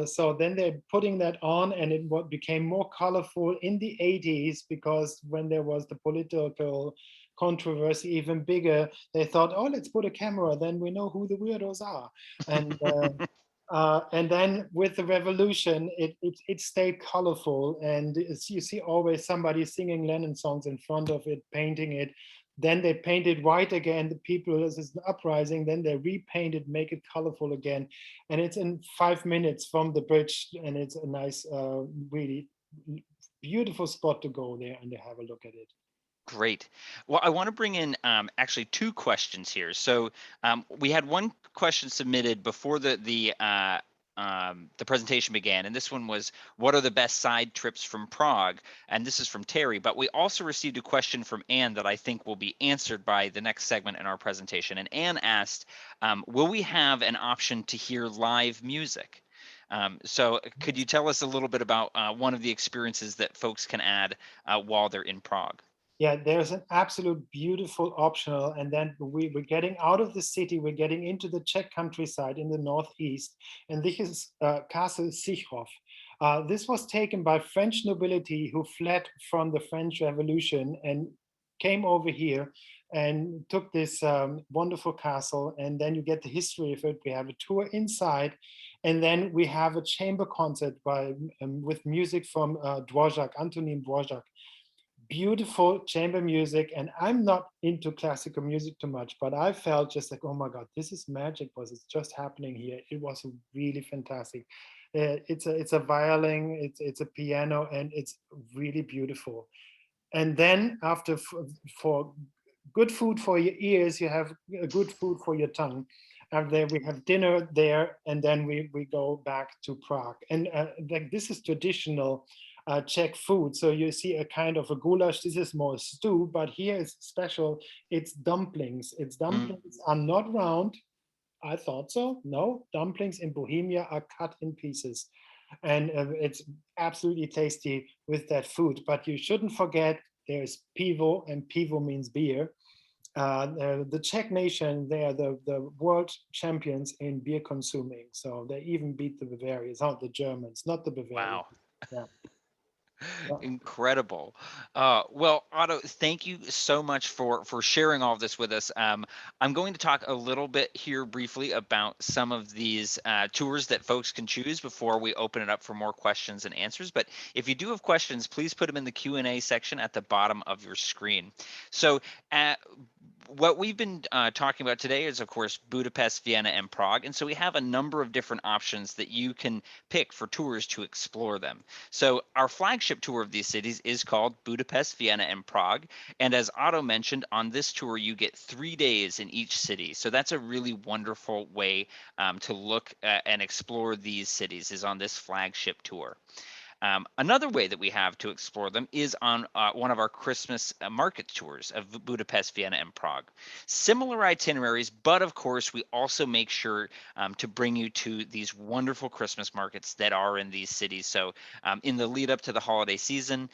so then they're putting that on, and it became more colorful in the 80s, because when there was the political controversy even bigger, they thought, oh, let's put a camera, then we know who the weirdos are. And then with the revolution, it stayed colorful, and you see always somebody singing Lennon songs in front of it, painting it. Then they paint it white again. The people, this is an uprising. Then they repaint it, make it colorful again, and it's in 5 minutes from the bridge, and it's a nice, really beautiful spot to go there and to have a look at it. Great. Well, I want to bring in actually two questions here. So we had one question submitted before the presentation began, and this one was, "What are the best side trips from Prague?" And this is from Terry. But we also received a question from Anne that I think will be answered by the next segment in our presentation. And Anne asked, "Will we have an option to hear live music?" So could you tell us a little bit about one of the experiences that folks can add while they're in Prague? Yeah, there's an absolute beautiful optional, and then we're getting out of the city, we're getting into the Czech countryside in the northeast, and this is Castle Sichov. This was taken by French nobility who fled from the French Revolution and came over here and took this wonderful castle, and then you get the history of it. We have a tour inside, and then we have a chamber concert with music from Dvorak, Antonin Dvorak. Beautiful chamber music. And I'm not into classical music too much, but I felt just like, oh my God, this is magic. Was it's just happening here? It was really fantastic. It's a violin, it's a piano, and it's really beautiful. And then after, for good food for your ears, you have good food for your tongue. And then we have dinner there, and then we go back to Prague. And like, this is traditional Czech food. So you see a kind of a goulash. This is more stew, but here it's special. It's dumplings. Its Mm, dumplings are not round, I thought so. No, dumplings in Bohemia are cut in pieces, and it's absolutely tasty with that food. But you shouldn't forget there's pivo, and pivo means beer. The Czech nation, they are the world champions in beer consuming. So they even beat the Bavarians, not the Germans, not the Bavarians. Wow. Yeah. Yeah. Incredible. Well, Otto, thank you so much for sharing all of this with us. I'm going to talk a little bit here briefly about some of these tours that folks can choose before we open it up for more questions and answers. But if you do have questions, please put them in the Q&A section at the bottom of your screen. So, what we've been talking about today is, of course, Budapest, Vienna, and Prague. And so we have a number of different options that you can pick for tours to explore them. So our flagship tour of these cities is called Budapest, Vienna, and Prague. And as Otto mentioned, on this tour, you get 3 days in each city. So that's a really wonderful way to look at and explore these cities, is on this flagship tour. Another way that we have to explore them is on one of our Christmas market tours of Budapest, Vienna, and Prague. Similar itineraries, but of course, we also make sure to bring you to these wonderful Christmas markets that are in these cities. So, in the lead up to the holiday season,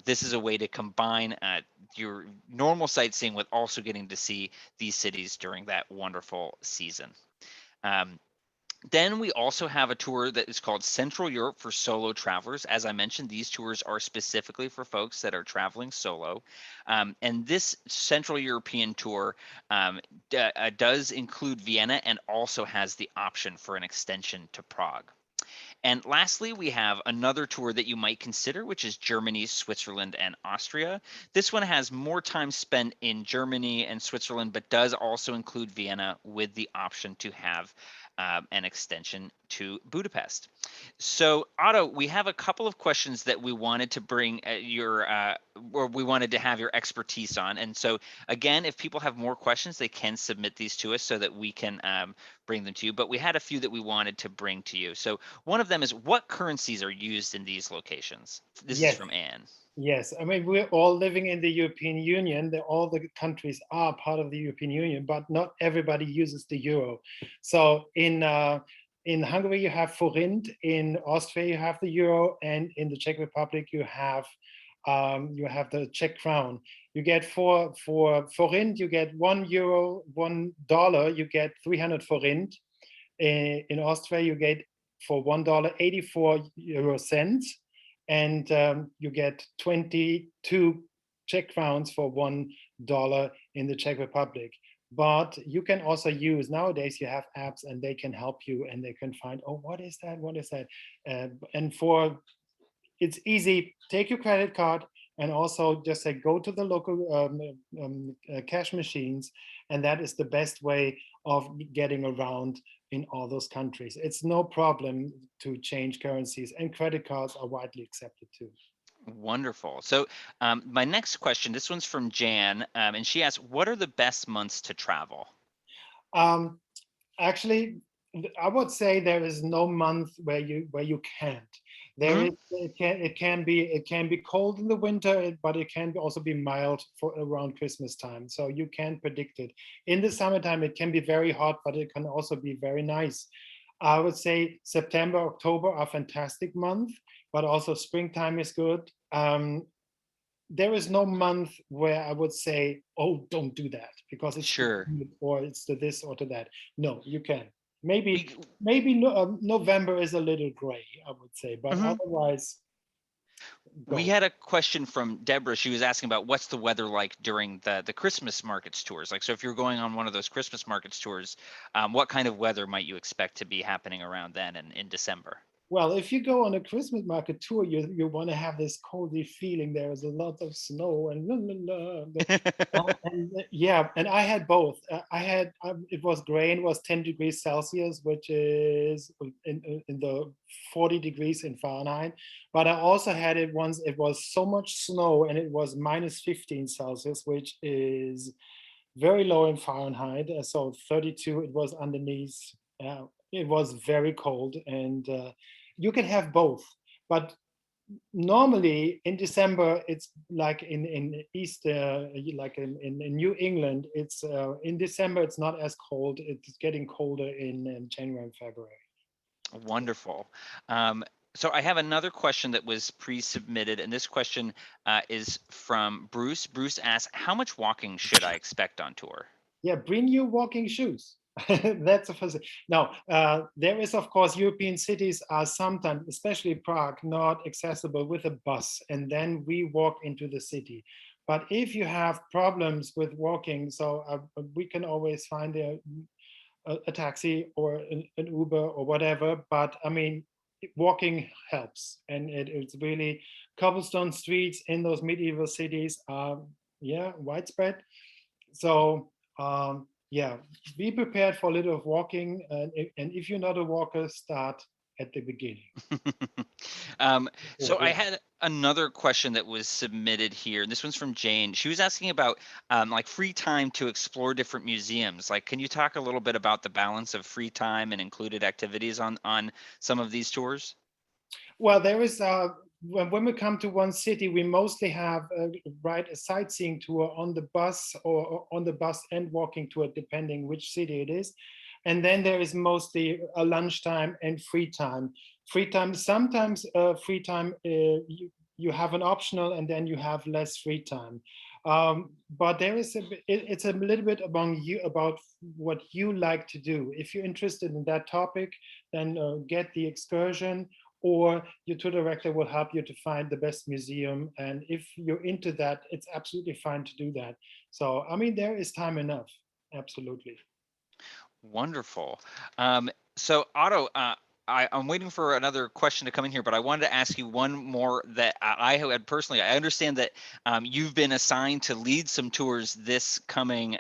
this is a way to combine your normal sightseeing with also getting to see these cities during that wonderful season. Um, then we also have a tour that is called Central Europe for solo travelers. As I mentioned, these tours are specifically for folks that are traveling solo. And this Central European tour does include Vienna and also has the option for an extension to Prague. And lastly, we have another tour that you might consider, which is Germany, Switzerland, and Austria. This one has more time spent in Germany and Switzerland, but does also include Vienna with the option to have an extension to Budapest. So, Otto, we have a couple of questions that we wanted to bring or we wanted to have your expertise on. And so, again, if people have more questions, they can submit these to us so that we can bring them to you. But we had a few that we wanted to bring to you. So, one of them is, what currencies are used in these locations? This is Yes. from Anne. Yes, I mean, we're all living in the European Union. All the countries are part of the European Union, but not everybody uses the euro. So in Hungary, you have forint. In Austria, you have the euro, and in the Czech Republic, you have the Czech crown. You get for forint, you get €1, $1, you get 300 forint. In Austria, you get for $1 84 euro cents, and you get 22 Czech crowns for $1 in the Czech Republic. But you can also use, nowadays you have apps and they can help you and they can find, oh, what is that? What is that? And it's easy, take your credit card and also just say, go to the local cash machines. And that is the best way of getting around in all those countries. It's no problem to change currencies, and credit cards are widely accepted too. Wonderful. So, my next question, this one's from Jan, and she asks, what are the best months to travel? Um, Actually, I would say there is no month where you can't. There Mhm. is it can be cold in the winter, but it can also be mild for around Christmas time. So you can't predict it. In the summertime, it can be very hot, but it can also be very nice. I would say September, October are fantastic months, but also springtime is good. There is no month where I would say, oh, don't do that because it's too Sure. humid or it's to this or to that. No, you can. We, Maybe November is a little gray, I would say, but mhm. otherwise, We go. had a question from Deborah. She was asking about what's the weather like during the Christmas markets tours. Like, so if you're going on one of those Christmas markets tours, what kind of weather might you expect to be happening around then and in December? Well, if you go on a Christmas market tour, you want to have this cozy feeling. There is a lot of snow and la, la, la. Yeah, and I had both. It was gray and it was 10 degrees Celsius, which is in the 40 degrees in Fahrenheit. But I also had it once. It was so much snow and it was minus 15 Celsius, which is very low in Fahrenheit. So 32. It was underneath. It was very cold, and you can have both. But normally in December, it's like in East, like in New England, it's in December, it's not as cold. It's getting colder in January and February. Wonderful. So I have another question that was pre-submitted, and this question is from Bruce. Bruce asks, how much walking should I expect on tour? Yeah, bring your walking shoes. That's the first thing. Now, there is, of course, European cities are sometimes, especially Prague, not accessible with a bus, and then we walk into the city. But if you have problems with walking, so we can always find a taxi or an Uber or whatever. But I mean, walking helps, and it's really cobblestone streets in those medieval cities are, yeah, widespread. So yeah, be prepared for a little of walking, and if you're not a walker, start at the beginning. So I Yeah. had another question that was submitted here, and this one's from Jane. She was asking about like free time to explore different museums. Like, can you talk a little bit about the balance of free time and included activities on some of these tours? Well, there is when we come to one city, we mostly have right a sightseeing tour on the bus or on the bus and walking tour, depending which city it is. And then there is mostly a lunchtime and free time. Free time, sometimes free time, you have an optional and then you have less free time. But there is it's a little bit among you about what you like to do. If you're interested in that topic, then get the excursion, or your tour director will help you to find the best museum. And if you're into that, it's absolutely fine to do that. So, I mean, there is time enough. Absolutely. Wonderful. So Otto, I'm waiting for another question to come in here, but I wanted to ask you one more that I had personally. I understand that you've been assigned to lead some tours this coming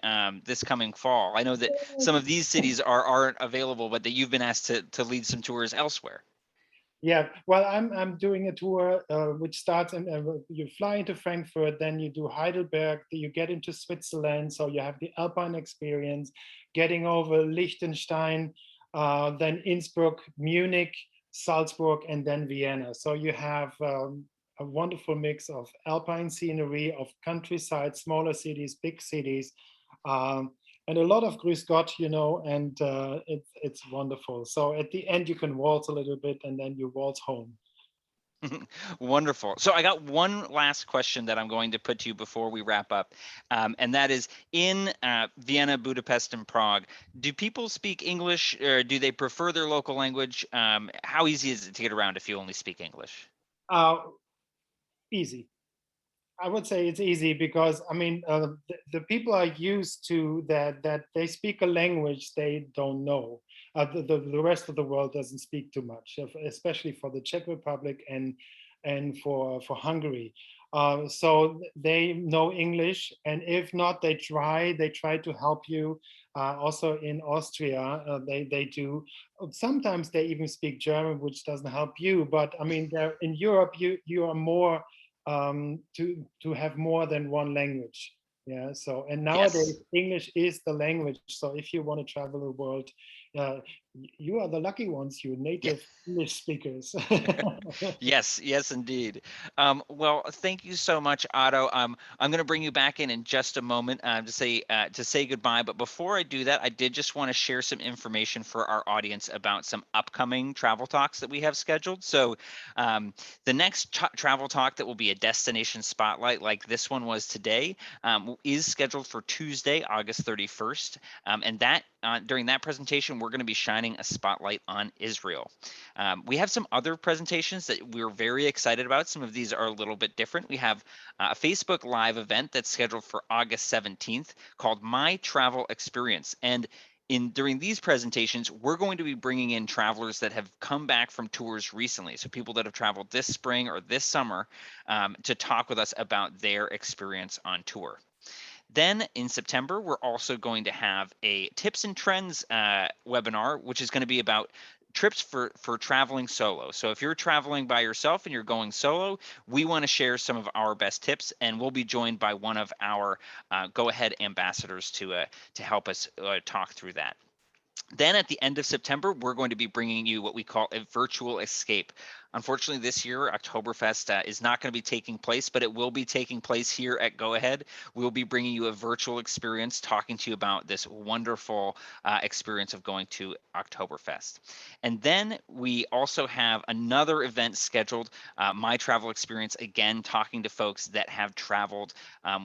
fall. I know that some of these cities aren't available, but that you've been asked to lead some tours elsewhere. Yeah, well, I'm doing a tour which starts and you fly into Frankfurt, then you do Heidelberg, you get into Switzerland, so you have the Alpine experience, getting over Liechtenstein, then Innsbruck, Munich, Salzburg, and then Vienna. So you have a wonderful mix of Alpine scenery, of countryside, smaller cities, big cities. Um, and a lot of Grüß Gott, and it's wonderful. So at the end, you can waltz a little bit and then you waltz home. Wonderful. So I got one last question that I'm going to put to you before we wrap up, and that is in Vienna, Budapest, and Prague. Do people speak English, or do they prefer their local language? How easy is it to get around if you only speak English? Uh, Easy. I would say it's easy because I mean the people are used to that they speak a language they don't know. The rest of the world doesn't speak too much, especially for the Czech Republic and for Hungary. So they know English, and if not, they try to help you. Also in Austria, they do. Sometimes they even speak German, which doesn't help you. But I mean, in Europe, you are more to have more than one language. Yeah. So and nowadays Yes. English is the language. So if you want to travel the world, uh, you are the lucky ones, you Yeah. native English speakers. Yes, yes, indeed. Well, thank you so much, Otto. I'm going to bring you back in just a moment to say goodbye. But before I do that, I did just want to share some information for our audience about some upcoming travel talks that we have scheduled. So, the next travel talk that will be a destination spotlight, like this one was today, is scheduled for Tuesday, August 31st. And that during that presentation, we're going to be shining a spotlight on Israel. We have some other presentations that we're very excited about. Some of these are a little bit different. We have a Facebook Live event that's scheduled for August 17th called My Travel Experience. And during these presentations, we're going to be bringing in travelers that have come back from tours recently. So people that have traveled this spring or this summer to talk with us about their experience on tour. Then in September, we're also going to have a tips and trends webinar, which is going to be about trips for traveling solo. So if you're traveling by yourself and you're going solo, we want to share some of our best tips, and we'll be joined by one of our Go Ahead ambassadors to help us talk through that. Then at the end of September, we're going to be bringing you what we call a virtual escape. Unfortunately, this year, Oktoberfest is not going to be taking place, but it will be taking place here at Go Ahead. We'll be bringing you a virtual experience, talking to you about this wonderful experience of going to Oktoberfest. And then we also have another event scheduled, My Travel Experience, again, talking to folks that have traveled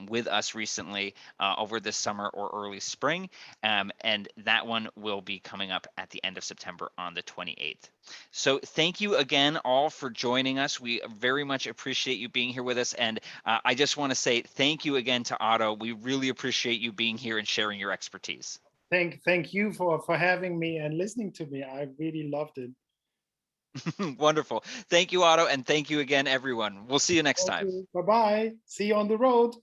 with us recently over this summer or early spring. And that one will be coming up at the end of September on the 28th. So thank you again all for joining us. We very much appreciate you being here with us. And I just want to say thank you again to Otto. We really appreciate you being here and sharing your expertise. Thank you for having me and listening to me. I really loved it. Wonderful. Thank you, Otto. And thank you again, everyone. We'll see you next time. Bye-bye. See you on the road.